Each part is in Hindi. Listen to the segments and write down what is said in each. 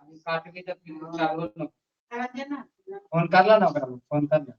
काट के जब चालू फोन करला ना फोन करला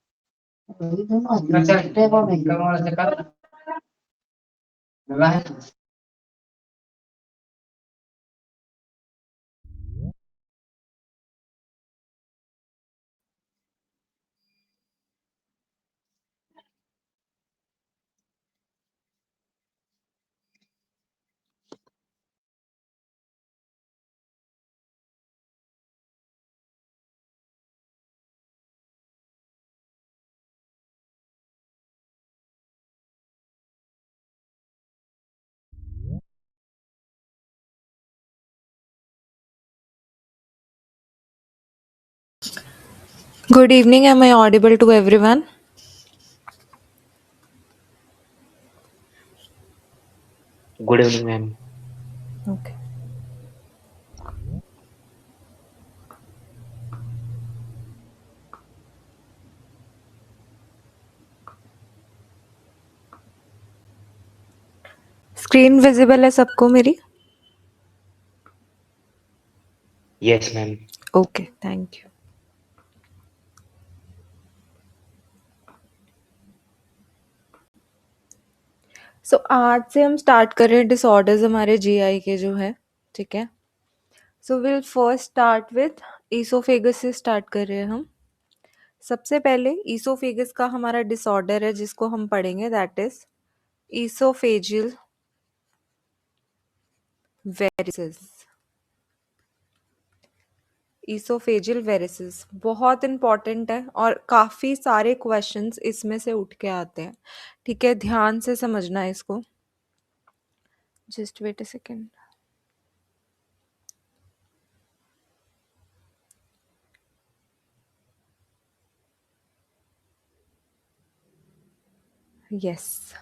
Good evening. Am I audible to everyone? Good evening, ma'am. Okay. Screen visible है सबको मेरी? Yes, ma'am. Okay, thank you. So आज से हम स्टार्ट कर रहे हैं डिसऑर्डर्स हमारे जीआई के जो है, ठीक है। So will first start with oesophagus से स्टार्ट कर रहे हैं हम। सबसे पहले ईसोफेगस का हमारा डिसऑर्डर है जिसको हम पढ़ेंगे, that is oesophageal varices. Oesophageal varices बहुत इंपॉर्टेंट है और काफ़ी सारे क्वेश्चंस इसमें से उठ के आते हैं, ठीक है। ध्यान से समझना है इसको। Just wait a second. Yes.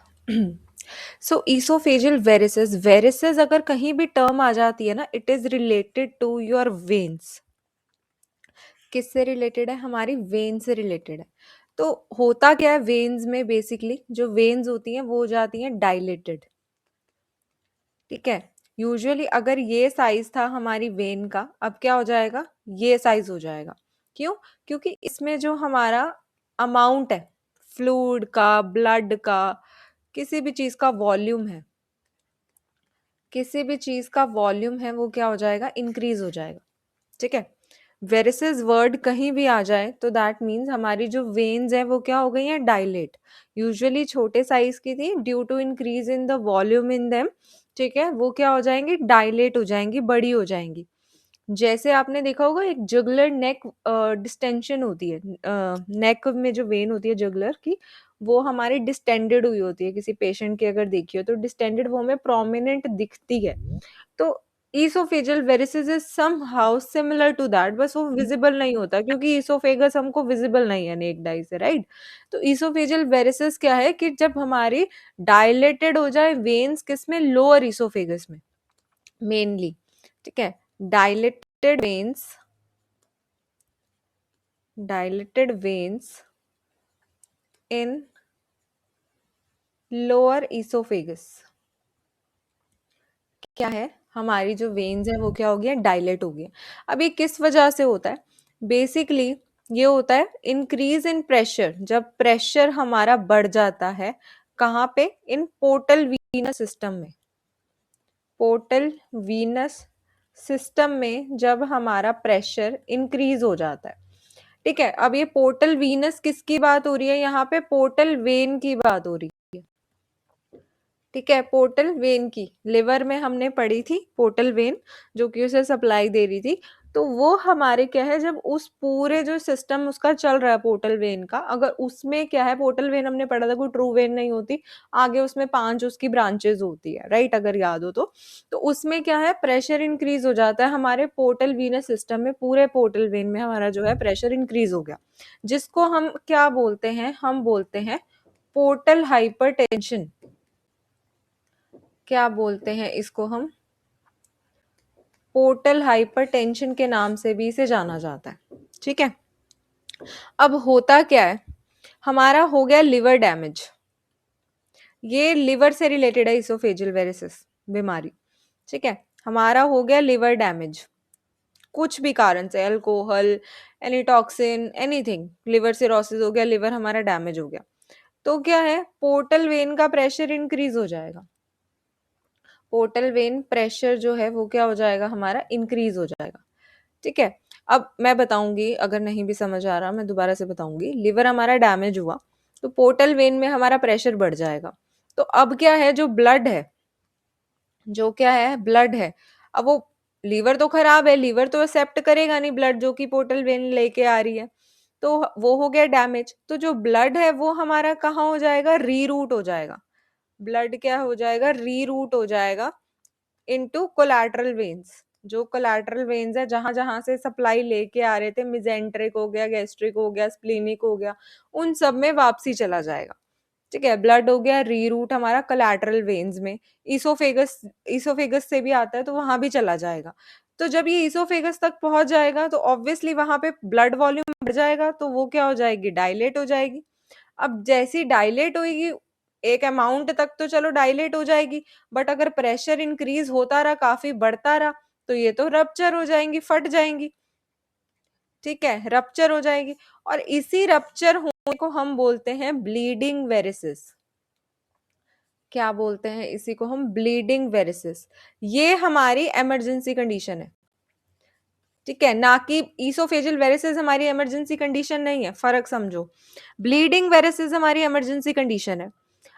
So oesophageal varices, varices अगर कहीं भी टर्म आ जाती है ना, it is related to your veins. किससे रिलेटेड है? हमारी वेन से रिलेटेड है। तो होता क्या है वेन्स में, बेसिकली जो वेन्स होती हैं वो हो जाती हैं डायलेटेड, ठीक है। यूजुअली अगर ये साइज था हमारी वेन का, अब क्या हो जाएगा? ये साइज हो जाएगा। क्यों? क्योंकि इसमें जो हमारा अमाउंट है फ्लूइड का, ब्लड का, किसी भी चीज का वॉल्यूम है, किसी भी चीज का वॉल्यूम है, वो क्या हो जाएगा? इंक्रीज हो जाएगा, ठीक है। वेरिसेस वर्ड कहीं भी आ जाए तो दैट मीन्स हमारी जो वेन्स है वो क्या हो गई हैं? डायलेट। यूजुअली छोटे साइज की थी, due to increase in the volume in them, ठीक है, वो क्या हो जाएंगी? डायलेट हो जाएंगी, बड़ी हो जाएंगी। जैसे आपने देखा होगा एक जुगलर नेक डिस्टेंशन होती है, नेक में जो वेन होती है जुगलर की, वो हमारी डिस्टेंडेड हुई होती है। किसी पेशेंट की अगर देखी हो तो डिस्टेंडेड वो हमें प्रोमिनेंट दिखती है। तो oesophageal varices is somehow similar to that, बस वो विजिबल नहीं होता क्योंकि ईसोफेगस हमको विजिबल नहीं है नेक्ड आई से, राइट। तो ईसोफेजियल वेरिसेस क्या है कि जब हमारी डायलेटेड हो जाए वेन्स, किसमें? लोअर ईसोफेगस में मेनली, ठीक है। dilated veins, dilated veins in lower esophagus, क्या है? हमारी जो वेन्स है वो क्या हो गया? डायलेट हो गया। अब ये किस वजह से होता है? बेसिकली ये होता है इंक्रीज इन प्रेशर, जब प्रेशर हमारा बढ़ जाता है। कहाँ पे? इन पोर्टल वीनस सिस्टम में। पोर्टल वीनस सिस्टम में जब हमारा प्रेशर इंक्रीज हो जाता है, ठीक है। अब ये पोर्टल वीनस किसकी बात हो रही है? यहाँ पे पोर्टल वेन की बात हो रही है, ठीक है। पोर्टल वेन की, लिवर में हमने पढ़ी थी पोर्टल वेन, जो कि उसे सप्लाई दे रही थी। तो वो हमारे क्या है, जब उस पूरे जो सिस्टम उसका चल रहा है पोर्टल वेन का, अगर उसमें क्या है, पोर्टल वेन हमने पढ़ा था कोई ट्रू वेन नहीं होती, आगे उसमें 5 उसकी ब्रांचेस होती है, राइट, अगर याद हो तो उसमें क्या है, प्रेशर इंक्रीज हो जाता है हमारे पोर्टल वीनस सिस्टम में। पूरे पोर्टल वेन में हमारा जो है प्रेशर इंक्रीज हो गया, जिसको हम क्या बोलते हैं? हम बोलते हैं पोर्टल हाइपरटेंशन। क्या बोलते हैं इसको हम? पोर्टल हाइपरटेंशन के नाम से भी इसे जाना जाता है, ठीक है। अब होता क्या है, हमारा हो गया लिवर डैमेज। ये लिवर से रिलेटेड है इसोफेजियल वेरिसिस बीमारी, ठीक है। हमारा हो गया लिवर डैमेज। कुछ भी कारण से, alcohol, any toxin, anything, liver cirrhosis हो गया, लिवर हमारा डैमेज हो गया, तो क्या है, पोर्टल वेन का प्रेशर इंक्रीज हो जाएगा। पोर्टल वेन प्रेशर जो है वो क्या हो जाएगा, हमारा इंक्रीज हो जाएगा। ठीक है, अब मैं बताऊंगी, अगर नहीं भी समझ आ रहा मैं दोबारा से बताऊंगी। लिवर हमारा डैमेज हुआ तो पोर्टल वेन में हमारा प्रेशर बढ़ जाएगा। तो अब क्या है, जो ब्लड है, जो क्या है, ब्लड है, अब वो, लीवर तो खराब है, लीवर तो एक्सेप्ट करेगा नहीं ब्लड जो कि पोर्टल वेन लेके आ रही है, तो वो हो गया डैमेज। तो जो ब्लड है वो हमारा कहाँ हो जाएगा, रीरूट हो जाएगा। ब्लड क्या हो जाएगा, रीरूट हो जाएगा इनटू कोलैटरल वेन्स। जो कोलैटरल वेन्स है, जहां जहां से सप्लाई लेके आ रहे थे, मिजेंट्रिक हो गया, गैस्ट्रिक हो गया, स्प्लीनिक हो गया, उन सब में वापसी चला जाएगा। ठीक है, ब्लड हो गया रीरूट हमारा कोलैटरल वेन्स में। ईसोफेगस, ईसोफेगस से भी आता है तो वहां भी चला जाएगा। तो जब ये ईसोफेगस तक पहुंच जाएगा तो ऑब्वियसली वहां पे ब्लड वॉल्यूम बढ़ जाएगा, तो वो क्या हो जाएगी, डायलेट हो जाएगी। अब जैसी डायलेट होगी, एक अमाउंट तक तो चलो डायलेट हो जाएगी, बट अगर प्रेशर इंक्रीज होता रहा, काफी बढ़ता रहा, तो ये तो रप्चर हो जाएंगी, फट जाएंगी। ठीक है, रप्चर हो जाएगी, और इसी रप्चर होने को हम बोलते हैं ब्लीडिंग वेरिसेस। क्या बोलते हैं इसी को हम, ब्लीडिंग वेरिसेस। ये हमारी इमरजेंसी कंडीशन है। ठीक है, ना कि ईसोफेजियल वेरिसेस हमारी इमरजेंसी कंडीशन नहीं है, फर्क समझो। ब्लीडिंग वेरिसेस हमारी इमरजेंसी कंडीशन है।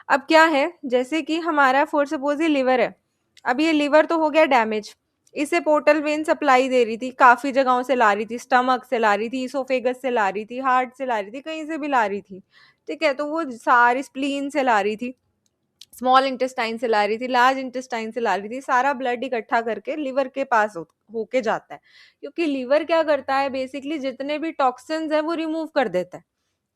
अब क्या है, जैसे कि हमारा फॉर सपोज ये लिवर है, अब ये लिवर तो हो गया डैमेज, इसे पोर्टल वेन सप्लाई दे रही थी, काफी जगहों से ला रही थी, स्टमक से ला रही थी, इसोफेगस से ला रही थी, हार्ट से ला रही थी, कहीं से भी ला रही थी। ठीक है, तो वो सारी स्प्लीन से ला रही थी, स्मॉल इंटेस्टाइन से ला रही थी, लार्ज इंटेस्टाइन से ला रही थी, सारा ब्लड इकट्ठा करके लिवर के पास होके जाता है, क्योंकि लिवर क्या करता है, बेसिकली जितने भी टॉक्सिन्स है वो रिमूव कर देता है।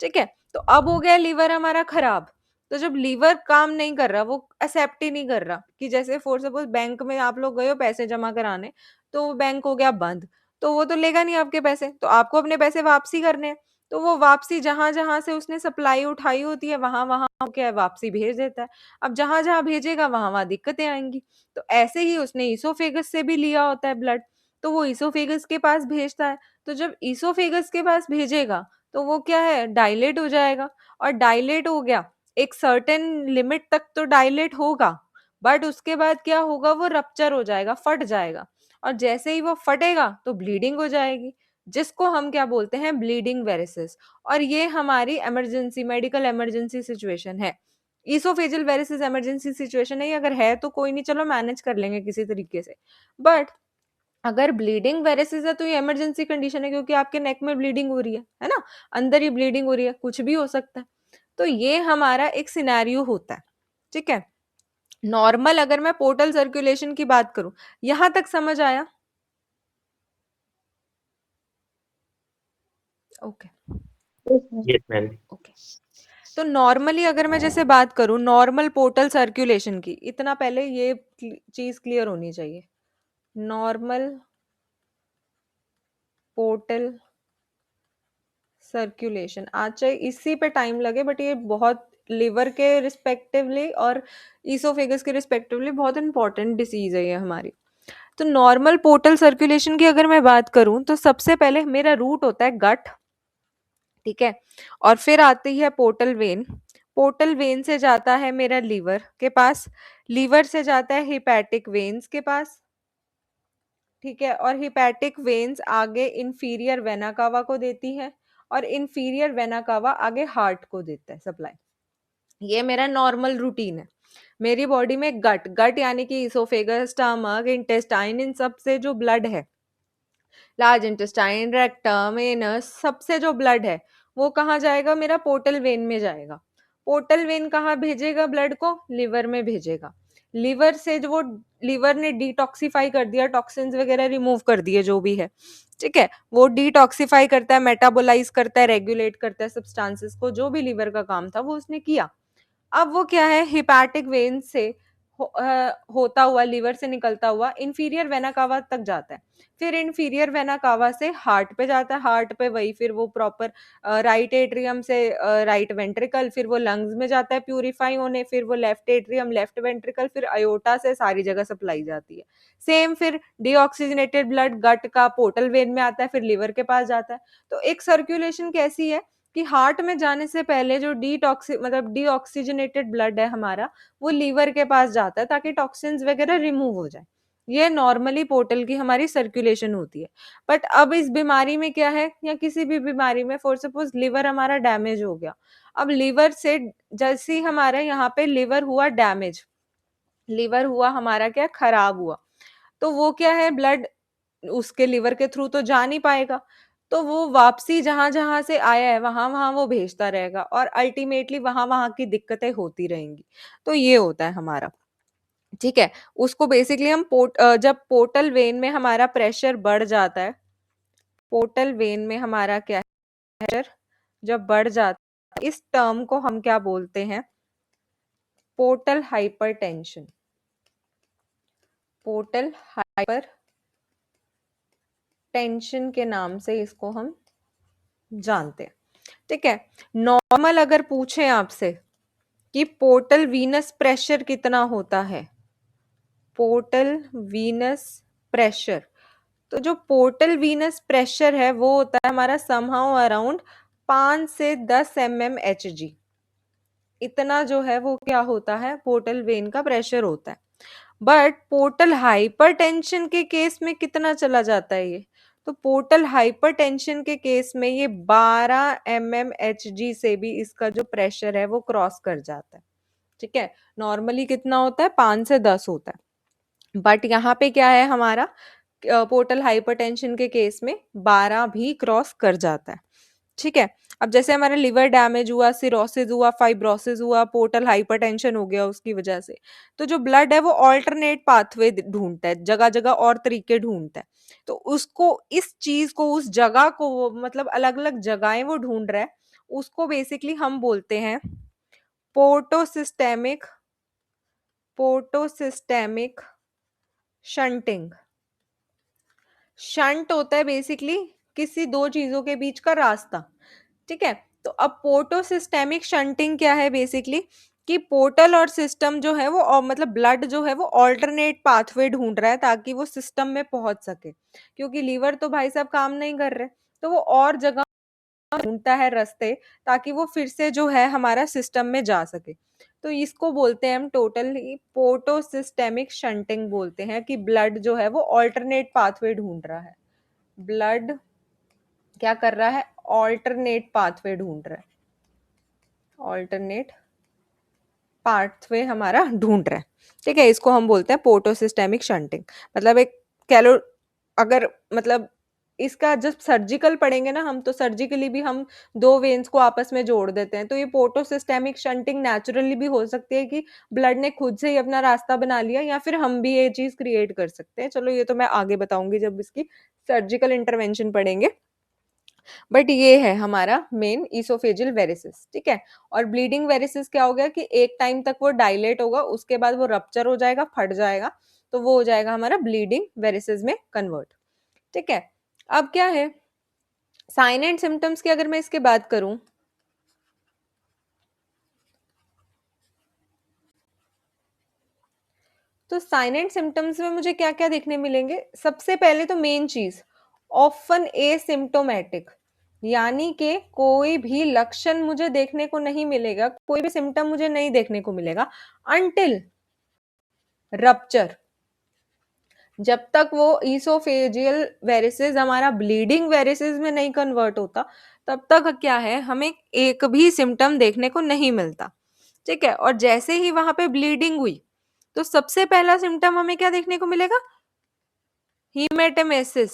ठीक है, तो अब हो गया लिवर हमारा खराब। तो जब लीवर काम नहीं कर रहा, वो एक्सेप्ट ही नहीं कर रहा, कि जैसे फॉर सपोज बैंक में आप लोग गए हो पैसे जमा कराने, तो वो बैंक हो गया बंद, तो वो तो लेगा नहीं आपके पैसे, तो आपको अपने पैसे वापसी करने हैं। तो वो वापसी जहां जहां से उसने सप्लाई उठाई होती है, वहां वहां क्या है, वापसी भेज देता है। अब जहां जहां भेजेगा वहां वहां दिक्कतें आएंगी। तो ऐसे ही उसने ईसोफेगस से भी लिया होता है ब्लड, तो वो ईसोफेगस के पास भेजता है। तो जब ईसोफेगस के पास भेजेगा तो वो क्या है, डायलेट हो जाएगा, और डायलेट हो गया, एक सर्टेन लिमिट तक तो डायलेट होगा, बट उसके बाद क्या होगा, वो रप्चर हो जाएगा, फट जाएगा, और जैसे ही वो फटेगा तो ब्लीडिंग हो जाएगी, जिसको हम क्या बोलते हैं, ब्लीडिंग वेरिसेस। और ये हमारी इमरजेंसी, मेडिकल इमरजेंसी सिचुएशन है। ईसोफेजियल वेरिसेस इमरजेंसी सिचुएशन नहीं, अगर है तो कोई नहीं, चलो मैनेज कर लेंगे किसी तरीके से, बट अगर ब्लीडिंग वेरिसेस है तो ये इमरजेंसी कंडीशन है, क्योंकि आपके नेक में ब्लीडिंग हो रही है ना, अंदर ही ब्लीडिंग हो रही है, कुछ भी हो सकता है। तो ये हमारा एक सिनेरियो होता है। ठीक है, नॉर्मल अगर मैं पोर्टल सर्कुलेशन की बात करूं, यहां तक समझ आया? Okay Yes, ma'am. ओके, तो नॉर्मली अगर मैं जैसे बात करूं नॉर्मल पोर्टल सर्कुलेशन की, इतना पहले ये चीज क्लियर होनी चाहिए। नॉर्मल पोर्टल सर्कुलेशन, आज चाहे इसी पे टाइम लगे, बट ये बहुत लिवर के रिस्पेक्टिवली और ईसोफेगस के रिस्पेक्टिवली बहुत इंपॉर्टेंट डिसीज है ये हमारी। तो नॉर्मल पोर्टल सर्कुलेशन की अगर मैं बात करूं, तो सबसे पहले मेरा रूट होता है गट। ठीक है, और फिर आती है पोर्टल वेन, पोर्टल वेन से जाता है मेरा लीवर के पास, लीवर से जाता है हिपैटिक वेन्स के पास। ठीक है, और हिपैटिक वेन्स आगे इंफीरियर वेना कावा को देती है, और इंफीरियर वेना कावा आगे हार्ट को देता है सप्लाई। ये मेरा नॉर्मल रूटीन है। मेरी बॉडी में गट, गट यानी कि इसोफेगस, स्टमक, इंटेस्टाइन, इन सब से जो ब्लड है, लार्ज इंटेस्टाइन, रेक्टम, एनस, सबसे जो ब्लड है वो कहाँ जाएगा, मेरा पोर्टल वेन में जाएगा। पोर्टल वेन कहाँ भेजेगा ब्लड को, लिवर में भेजेगा। लिवर से जो वो, लिवर ने डिटॉक्सिफाई कर दिया, टॉक्सिन्स वगैरह रिमूव कर दिए जो भी है। ठीक है, वो डिटॉक्सिफाई करता है, मेटाबोलाइज करता है, रेगुलेट करता है सब्सटेंसेस को, जो भी लिवर का काम था वो उसने किया। अब वो क्या है, हिपैटिक वेन से होता हुआ लीवर से निकलता हुआ इंफीरियर वेना कावा तक जाता है। फिर इंफीरियर वेना कावा से हार्ट पे जाता है, हार्ट पे वही फिर वो प्रॉपर राइट एट्रियम से राइट वेंट्रिकल, फिर वो लंग्स में जाता है प्यूरिफाई होने, फिर वो लेफ्ट एट्रियम, लेफ्ट वेंट्रिकल, फिर अयोटा से सारी जगह सप्लाई जाती है। सेम फिर डीऑक्सीजनेटेड ब्लड गट का पोर्टल वेन में आता है, फिर लिवर के पास जाता है। तो एक सर्कुलेशन कैसी है कि हार्ट में जाने से पहले जो डीऑक्सीजनेटेड ब्लड है हमारा, वो लीवर के पास जाता है ताकि टॉक्सिन्स वगैरह रिमूव हो जाए। ये नॉर्मली पोर्टल की हमारी सर्कुलेशन होती है। बट अब इस बीमारी में क्या है, या किसी भी बीमारी में फॉर सपोज लिवर हमारा डैमेज हो गया, अब लिवर से जैसे ही हमारा यहाँ पे लिवर हुआ डैमेज, लिवर हुआ हमारा क्या खराब हुआ, तो वो क्या है ब्लड उसके लिवर के थ्रू तो जा नहीं पाएगा, तो वो वापसी जहां जहां से आया है वहां वहां वो भेजता रहेगा और अल्टीमेटली वहां वहां की दिक्कतें होती रहेंगी। तो ये होता है हमारा, ठीक है। उसको बेसिकली हम जब पोर्टल वेन में हमारा प्रेशर बढ़ जाता है, पोर्टल वेन में हमारा क्या है प्रेशर जब बढ़ जाता है, इस टर्म को हम क्या बोलते हैं, portal hypertension. Portal hyper tension के नाम से इसको हम जानते हैं, ठीक है। नॉर्मल अगर पूछे आपसे कि पोर्टल वीनस प्रेशर कितना होता है, पोर्टल वीनस प्रेशर, तो जो पोर्टल वीनस प्रेशर है वो होता है हमारा समहाउ अराउंड 5 से 10 mmHg। इतना जो है वो क्या होता है, पोर्टल वेन का प्रेशर होता है। बट पोर्टल हाइपरटेंशन के केस में कितना चला जाता है ये, तो पोर्टल हाइपरटेंशन के केस में ये 12 mmHg से भी इसका जो प्रेशर है वो क्रॉस कर जाता है, ठीक है। नॉर्मली कितना होता है, 5 से 10 होता है, बट यहाँ पे क्या है हमारा पोर्टल हाइपरटेंशन के केस में 12 भी क्रॉस कर जाता है, ठीक है। अब जैसे हमारा लिवर डैमेज हुआ, सिरोसिस हुआ, फाइब्रोसिस हुआ, पोर्टल हाइपरटेंशन हो गया उसकी वजह से, तो जो ब्लड है वो ऑल्टरनेट पाथवे ढूंढता है, जगह जगह और तरीके ढूंढता है। तो उसको इस चीज को उस जगह को मतलब अलग अलग जगहें वो ढूंढ रहा है, उसको बेसिकली हम बोलते हैं पोर्टोसिस्टेमिक पोर्टोसिस्टेमिक शंटिंग। शंट होता है बेसिकली किसी दो चीजों के बीच का रास्ता, ठीक है। तो अब पोर्टोसिस्टेमिक शंटिंग क्या है बेसिकली, कि पोर्टल और सिस्टम जो है वो मतलब ब्लड जो है वो ऑल्टरनेट पाथवे ढूंढ रहा है ताकि वो सिस्टम में पहुंच सके, क्योंकि लीवर तो भाई साहब काम नहीं कर रहे, तो वो और जगह ढूंढता है रास्ते ताकि वो फिर से जो है हमारा सिस्टम में जा सके। तो इसको बोलते हैं हम टोटल पोर्टोसिस्टेमिक शंटिंग बोलते हैं, कि ब्लड जो है वो ऑल्टरनेट पाथवे ढूंढ रहा है, ब्लड क्या कर रहा है, ऑल्टरनेट पाथवे ढूंढ रहा है, ऑल्टरनेट पाथवे हमारा ढूंढ रहा है, ठीक है। इसको हम बोलते हैं पोर्टोसिस्टेमिक शंटिंग। मतलब एक कैलो अगर मतलब इसका जब सर्जिकल पढ़ेंगे ना हम, तो सर्जिकली भी हम दो वेन्स को आपस में जोड़ देते हैं, तो ये पोर्टोसिस्टेमिक शंटिंग नेचुरली भी हो सकती है कि ब्लड ने खुद से ही अपना रास्ता बना लिया, या फिर हम भी ये चीज क्रिएट कर सकते हैं। चलो ये तो मैं आगे बताऊंगी जब इसकी सर्जिकल इंटरवेंशन पढ़ेंगे। बट ये है हमारा मेन ईसोफेजियल वेरिसिस, ठीक है। और ब्लीडिंग वेरिसिस क्या हो गया कि एक टाइम तक वो डायलेट होगा, उसके बाद वो रप्चर हो जाएगा, फट जाएगा, तो वो हो जाएगा हमारा ब्लीडिंग वेरिसिस में कन्वर्ट, ठीक है। अब क्या है साइन एंड सिम्टम्स की अगर मैं इसके बात करूं, तो साइन एंड सिम्टम्स में मुझे क्या क्या देखने मिलेंगे, सबसे पहले तो मेन चीज ऑफन एसिम्प्टोमेटिक, यानी कि कोई भी लक्षण मुझे देखने को नहीं मिलेगा, कोई भी सिम्टम मुझे नहीं देखने को मिलेगा अंटिल रप्चर। जब तक वो ईसोफेजियल वेरिसिस हमारा ब्लीडिंग वेरिसिस में नहीं कन्वर्ट होता, तब तक क्या है हमें एक भी सिम्टम देखने को नहीं मिलता, ठीक है। और जैसे ही वहां पे ब्लीडिंग हुई, तो सबसे पहला सिम्टम हमें क्या देखने को मिलेगा, हीमेटेमेसिस,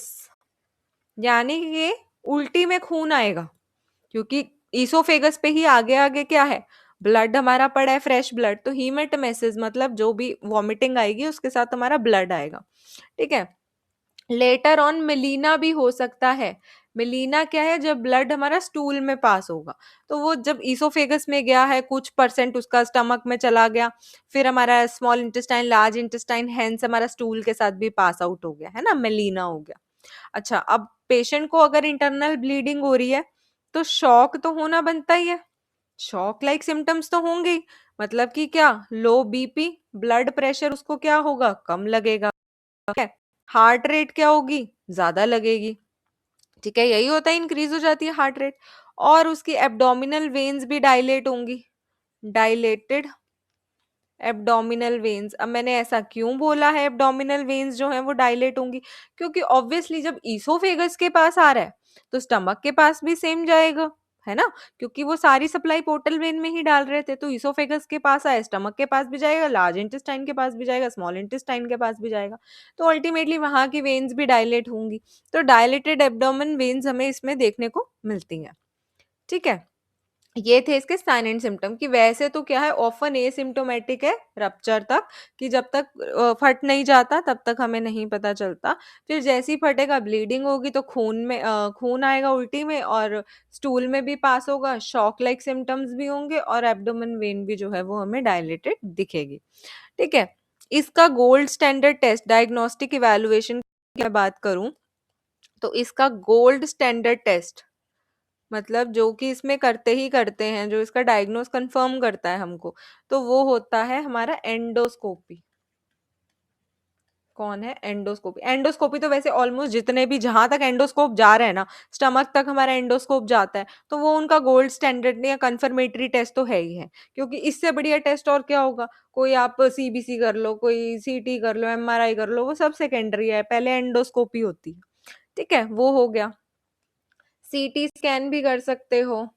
यानी कि उल्टी में खून आएगा, क्योंकि ईसोफेगस पे ही आगे आगे क्या है, ब्लड हमारा पड़ा है, फ्रेश ब्लड, तो हीमेटेमेसिस मतलब जो भी वॉमिटिंग आएगी उसके साथ हमारा ब्लड आएगा, ठीक है। लेटर ऑन मिलीना भी हो सकता है, मेलिना क्या है, जब ब्लड हमारा स्टूल में पास होगा, तो वो जब ईसोफेगस में गया है, कुछ परसेंट उसका स्टमक में चला गया, फिर हमारा small intestine, large intestine, hence हमारा स्टूल के साथ भी पास आउट हो गया है ना, मेलिना हो गया। अच्छा, अब पेशेंट को अगर इंटरनल ब्लीडिंग हो रही है तो शॉक तो होना बनता ही है, शॉक लाइक सिम्टम्स तो होंगे ही। मतलब कि क्या, लो बीपी, ब्लड प्रेशर उसको क्या होगा, कम लगेगा, ठीक है। हार्ट रेट क्या होगी, ज्यादा लगेगी, ठीक है, यही होता है, इंक्रीज हो जाती है हार्ट रेट। और उसकी एब्डोमिनल वेन्स भी डायलेट होंगी, डायलेटेड एब्डोमिनल वेन्स। अब मैंने ऐसा क्यों बोला है एब्डोमिनल वेन्स जो है वो डायलेट होंगी, क्योंकि ऑब्वियसली जब ईसोफेगस के पास आ रहा है तो स्टमक के पास भी सेम जाएगा, है ना, क्योंकि वो सारी सप्लाई पोर्टल वेन में ही डाल रहे थे, तो ईसोफेगस के पास आए, स्टमक के पास भी जाएगा, लार्ज इंटेस्टाइन के पास भी जाएगा, स्मॉल इंटेस्टाइन के पास भी जाएगा, तो अल्टीमेटली वहां की वेन्स भी डायलेट होंगी। तो डायलेटेड एब्डोमेन वेन्स हमें इसमें देखने को मिलती हैं, ठीक है। ये थे इसके साइन एंड सिम्टम, कि वैसे तो क्या है, ऑफन एसिम्टोमेटिक है रप्चर तक, कि जब तक फट नहीं जाता तब तक हमें नहीं पता चलता, फिर जैसे ही फटेगा ब्लीडिंग होगी तो खून आएगा उल्टी में, और स्टूल में भी पास होगा, शॉक लाइक सिम्टम्स भी होंगे, और एब्डोमेन वेन भी जो है वो हमें डायलेटेड दिखेगी, ठीक है। इसका gold standard test, diagnostic evaluation की मैं बात करूं तो इसका गोल्ड स्टैंडर्ड टेस्ट, मतलब जो कि इसमें करते ही करते हैं, जो इसका डायग्नोस कंफर्म करता है हमको, तो वो होता है हमारा एंडोस्कोपी। कौन है, एंडोस्कोपी। एंडोस्कोपी तो वैसे ऑलमोस्ट जितने भी, जहां तक एंडोस्कोप जा रहे हैं ना, स्टमक तक हमारा एंडोस्कोप जाता है, तो वो उनका गोल्ड स्टैंडर्ड या कंफर्मेटरी टेस्ट तो है ही है, क्योंकि इससे बढ़िया टेस्ट और क्या होगा। कोई आप सीबीसी कर लो, कोई सीटी कर लो, एमआरआई कर लो, वो सब सेकेंडरी है, पहले एंडोस्कोपी होती है, ठीक है, वो हो गया। सीटी स्कैन भी कर सकते हो,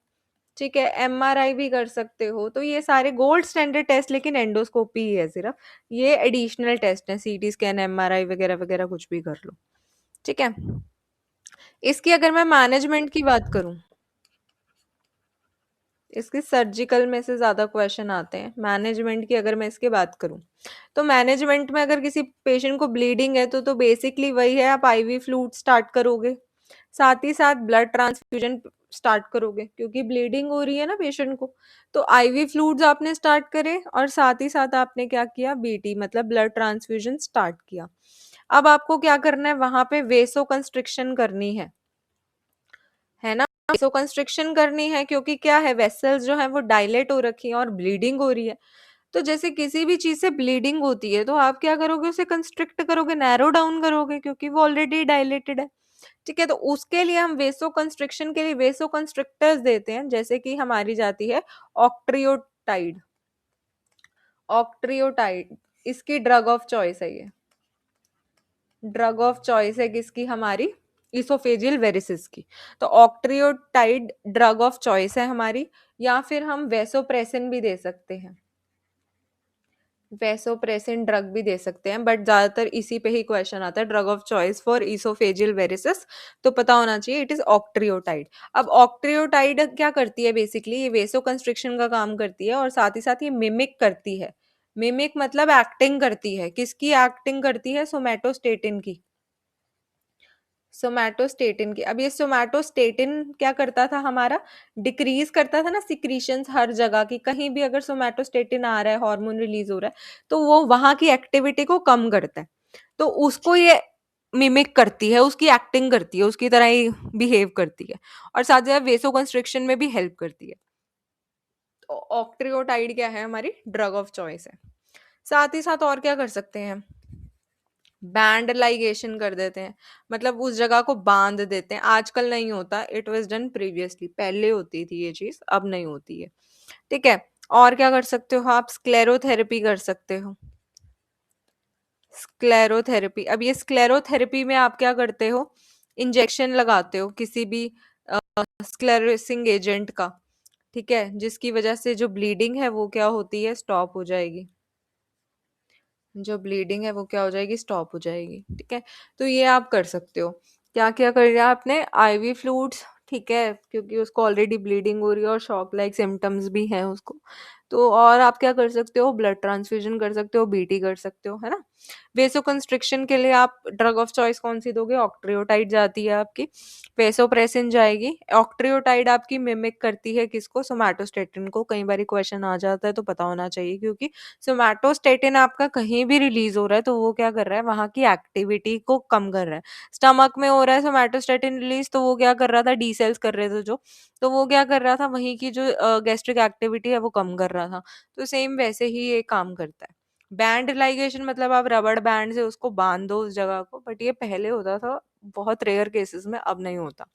ठीक है, एमआरआई भी कर सकते हो, तो ये सारे गोल्ड स्टैंडर्ड टेस्ट, लेकिन एंडोस्कोपी ही है सिर्फ, ये एडिशनल टेस्ट है, सीटी स्कैन, एमआरआई वगैरह वगैरह कुछ भी कर लो, ठीक है। इसकी अगर मैं मैनेजमेंट की बात करूं, इसके सर्जिकल में से ज्यादा क्वेश्चन आते हैं, मैनेजमेंट की अगर मैं इसकी बात करूं तो मैनेजमेंट में अगर किसी पेशेंट को ब्लीडिंग है तो बेसिकली वही है, आप आईवी फ्लूइड स्टार्ट करोगे, साथ ही साथ ब्लड ट्रांसफ्यूजन स्टार्ट करोगे, क्योंकि ब्लीडिंग हो रही है ना पेशेंट को, तो आईवी फ्लूइड्स आपने स्टार्ट करे, और साथ ही साथ आपने क्या किया, बीटी मतलब ब्लड ट्रांसफ्यूजन स्टार्ट किया। अब आपको क्या करना है, वहां पे वेसो कंस्ट्रिक्शन करनी है ना, वेसो कंस्ट्रिक्शन करनी है, क्योंकि क्या है, वेसल्स जो है वो डायलेट हो रखी है और ब्लीडिंग हो रही है। तो जैसे किसी भी चीज से ब्लीडिंग होती है तो आप क्या करोगे, उसे कंस्ट्रिक्ट करोगे, नैरो डाउन करोगे, क्योंकि वो ऑलरेडी डायलेटेड है, ठीक है। तो उसके लिए हम वेसो कंस्ट्रिक्शन के लिए वेसो कंस्ट्रिक्टर्स देते हैं, जैसे कि हमारी जाती है ऑक्ट्रियोटाइड। ऑक्ट्रियोटाइड इसकी ड्रग ऑफ चॉइस है, ये ड्रग ऑफ चॉइस है किसकी, हमारी इसोफेजियल वेरिसिस की। तो ऑक्ट्रियोटाइड ड्रग ऑफ चॉइस है हमारी, या फिर हम वेसोप्रेसिन भी दे सकते हैं, वेसोप्रेसिन ड्रग भी दे सकते हैं, बट ज्यादातर इसी पे ही क्वेश्चन आता है, drug of choice for oesophageal varices, तो पता होना चाहिए इट इज ऑक्ट्रियोटाइड। अब ऑक्ट्रियोटाइड क्या करती है, बेसिकली ये वेसो कंस्ट्रिक्शन का काम करती है, और साथ ही साथ ये मिमिक करती है, मिमिक मतलब एक्टिंग करती है, किसकी एक्टिंग करती है, सोमैटोस्टेटिन की, सोमैटोस्टेटिन की। अब ये सोमैटोस्टेटिन क्या करता था हमारा, डिक्रीज करता था ना सिक्रीशंस हर जगह की, कहीं भी अगर सोमैटोस्टेटिन आ रहा है, हार्मोन रिलीज हो रहा है, तो वो वहां की एक्टिविटी को कम करता है, तो उसको ये मिमिक करती है, उसकी एक्टिंग करती है, उसकी तरह ही बिहेव करती है, और साथ ही साथ वेसो कंस्ट्रिक्शन में भी हेल्प करती है। तो ऑक्ट्रियोटाइड क्या है, हमारी ड्रग ऑफ चॉइस है। साथ ही साथ और क्या कर सकते हैं, बैंड लाइगेशन कर देते हैं, मतलब उस जगह को बांध देते हैं, आजकल नहीं होता, इट वाज डन प्रीवियसली, पहले होती थी ये चीज, अब नहीं होती है, ठीक है। और क्या कर सकते हो आप, स्क्लेरोथेरेपी कर सकते हो, स्क्लेरोथेरेपी। अब ये स्क्लेरोथेरेपी में आप क्या करते हो, इंजेक्शन लगाते हो किसी भी स्क्लेरोसिंग एजेंट का, ठीक है, जिसकी वजह से जो ब्लीडिंग है वो क्या होती है, स्टॉप हो जाएगी, जो ब्लीडिंग है वो क्या हो जाएगी, स्टॉप हो जाएगी, ठीक है। तो ये आप कर सकते हो। क्या क्या कर लिया आपने, आईवी फ्लूइड्स, ठीक है, क्योंकि उसको ऑलरेडी ब्लीडिंग हो रही है और शॉक लाइक सिम्टम्स भी हैं उसको, तो और आप क्या कर सकते हो, ब्लड ट्रांसफ्यूजन कर सकते हो, बीटी कर सकते हो, है ना। वेसोकंस्ट्रिक्शन के लिए आप ड्रग ऑफ चॉइस कौन सी दोगे, ऑक्ट्रियोटाइड जाती है आपकी, वेसोप्रेसिन जाएगी। ऑक्ट्रियोटाइड आपकी मिमिक करती है किसको, सोमैटोस्टेटिन को। कई बार क्वेश्चन आ जाता है तो पता होना चाहिए, क्योंकि सोमैटोस्टेटिन आपका कहीं भी रिलीज हो रहा है तो वो क्या कर रहा है, वहां की एक्टिविटी को कम कर रहा है। स्टमक में हो रहा है सोमैटोस्टेटिन रिलीज, तो वो क्या कर रहा था, डी सेल्स कर रहे थे जो, तो वो क्या कर रहा था, वहीं की जो गैस्ट्रिक एक्टिविटी है वो कम कर रहा था। तो सेम वैसे ही ये काम करता है। बैंड लाइगेशन मतलब आप रबड़ बैंड से उसको बांध दो उस जगह को, बट ये पहले होता था, बहुत रेयर केसेस में, अब नहीं होता।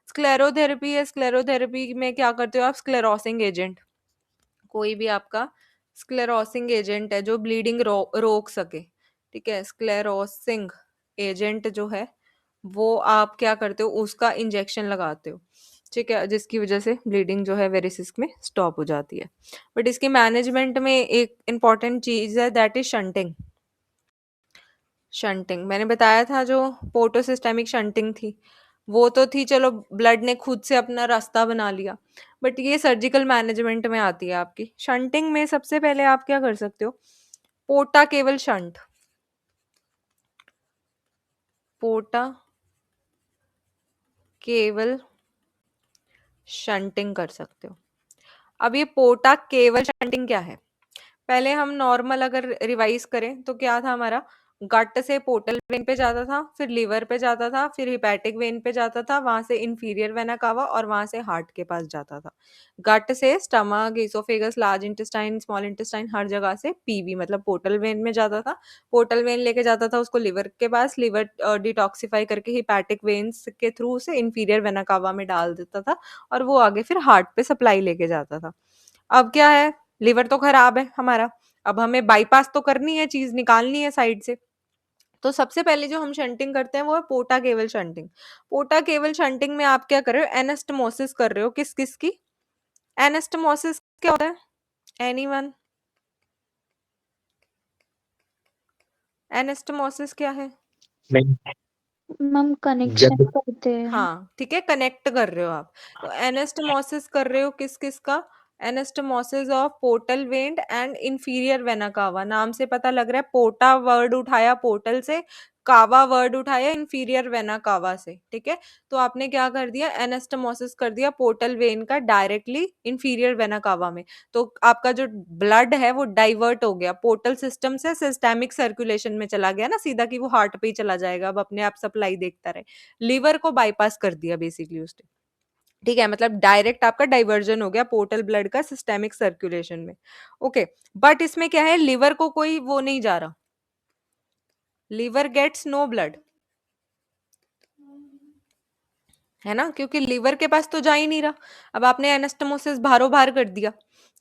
स्क्लेरोथेरेपी है, स्क्लेरोथेरेपी में क्या करते हो आप, स्क्लेरोसिंग एजेंट, कोई भी आपका स्क्लेरोसिंग एजेंट है जो ब्लीडिंग रोक सके, ठीक है, स्क्लेरोसिंग एजेंट जो है वो आप क्या करते हो, उसका इंजेक्शन लगाते हो, ठीक है, जिसकी वजह से ब्लीडिंग जो है वेरिसिस में स्टॉप हो जाती है। बट इसके मैनेजमेंट में एक इम्पॉर्टेंट चीज है, दैट इज शंटिंग। शंटिंग मैंने बताया था, जो पोर्टोसिस्टेमिक शंटिंग थी वो तो थी, चलो ब्लड ने खुद से अपना रास्ता बना लिया, बट ये सर्जिकल मैनेजमेंट में आती है आपकी। शंटिंग में सबसे पहले आप क्या कर सकते हो, पोटा केवल शंट, पोटा केवल शंटिंग कर सकते हो। अब ये पोटा केवल शंटिंग क्या है, पहले हम नॉर्मल अगर रिवाइज करें तो क्या था हमारा, गट से पोर्टल वेन पे जाता था, फिर लिवर पे जाता था, फिर हिपैटिक वेन पे जाता था, वहां से इंफीरियर वेना कावा और वहां से हार्ट के पास जाता था। गट से stomach, oesophagus, large intestine, small intestine, हर जगह से पीवी मतलब पोर्टल वेन में जाता था। पोर्टल वेन लेके जाता था उसको लिवर के पास, लिवर डिटॉक्सिफाई करके हिपैटिक वेन्स के थ्रू उसे इंफीरियर वेना कावा में डाल देता था, और वो आगे फिर हार्ट पे सप्लाई लेके जाता था। अब क्या है, लिवर तो खराब है हमारा, अब हमें बाईपास तो करनी है, चीज निकालनी है साइड से, तो सबसे पहले जो हम शंटिंग करते हैं वो है पोटा केवल शंटिंग। पोटा केवल शंटिंग में आप क्या कर रहे हो, एनास्टमोसिस कर रहे हो, किस किस की, एनास्टमोसिस क्या होता है, एनीवन, एनास्टमोसिस क्या है, मैम कनेक्शन जब करते हैं। हाँ ठीक है, कनेक्ट कर रहे हो आप, तो एनास्टमोसिस कर रहे हो किस किस का, anastomosis of portal vein and inferior vena कावा। नाम से पता लग रहा है, पोटा वर्ड उठाया पोर्टल से, कावा वर्ड उठाया इंफीरियर वेना कावा से, ठीक है। तो आपने क्या कर दिया, एनास्टमोसिस कर दिया पोर्टल वेन का डायरेक्टली इंफीरियर वेना कावा में, तो आपका जो ब्लड है वो डाइवर्ट हो गया, पोर्टल सिस्टम से सिस्टेमिक सर्कुलेशन में चला गया ना सीधा, कि वो हार्ट पे ही चला जाएगा, अब अपने आप सप्लाई देखता रहे, लिवर को बाईपास कर दिया बेसिकली उसने, ठीक है, मतलब डायरेक्ट आपका डाइवर्जन हो गया पोर्टल ब्लड का सिस्टेमिक सर्कुलेशन में। ओके, बट इसमें क्या है, लिवर को कोई वो नहीं जा रहा, लिवर गेट्स नो ब्लड, है ना, क्योंकि लिवर के पास तो जा ही नहीं रहा। अब आपने एनास्टमोसिस बाहरों बाहर कर दिया,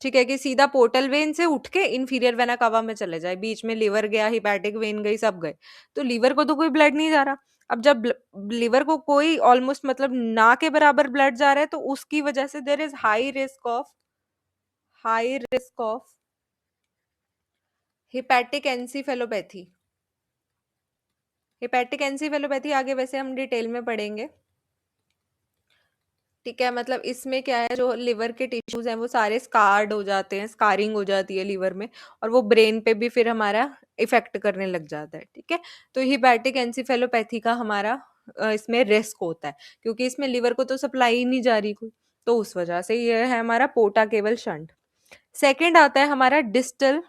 ठीक है, कि सीधा पोर्टल वेन से उठ के इंफीरियर वेना कावा में चले जाए, बीच में लिवर गया, हिपैटिक वेन गई, सब गए, तो लिवर को तो कोई ब्लड नहीं जा रहा। अब जब लिवर को कोई ऑलमोस्ट मतलब ना के बराबर ब्लड जा रहा है, तो उसकी वजह से there is high risk of hepatic encephalopathy. Hepatic encephalopathy आगे वैसे हम डिटेल में पढ़ेंगे, ठीक है, मतलब इसमें क्या है, जो लिवर के टिश्यूज हैं वो सारे स्कार्ड हो जाते हैं, स्कारिंग हो जाती है लिवर में, और वो ब्रेन पे भी फिर हमारा इफेक्ट करने लग जाता है, ठीक है। तो हिपैटिक एंसीफेलोपैथी का हमारा इसमें रिस्क होता है, क्योंकि इसमें लिवर को तो सप्लाई ही नहीं जा रही कोई, तो उस वजह से ये है हमारा पोटा केवल शंट। सेकेंड आता है हमारा डिस्टल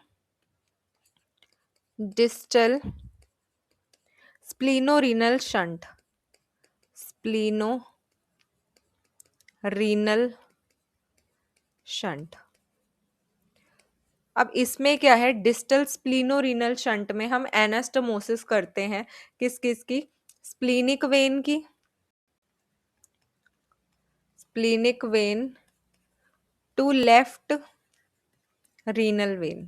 स्प्लीनोरीनल शंट, स्प्लीनोरीनल शंट। अब इसमें क्या है, डिस्टल स्प्लीनोरीनल शंट में हम एनास्टमोसिस करते हैं किस किस की, स्प्लीनिक वेन की, splenic vein to left renal vein,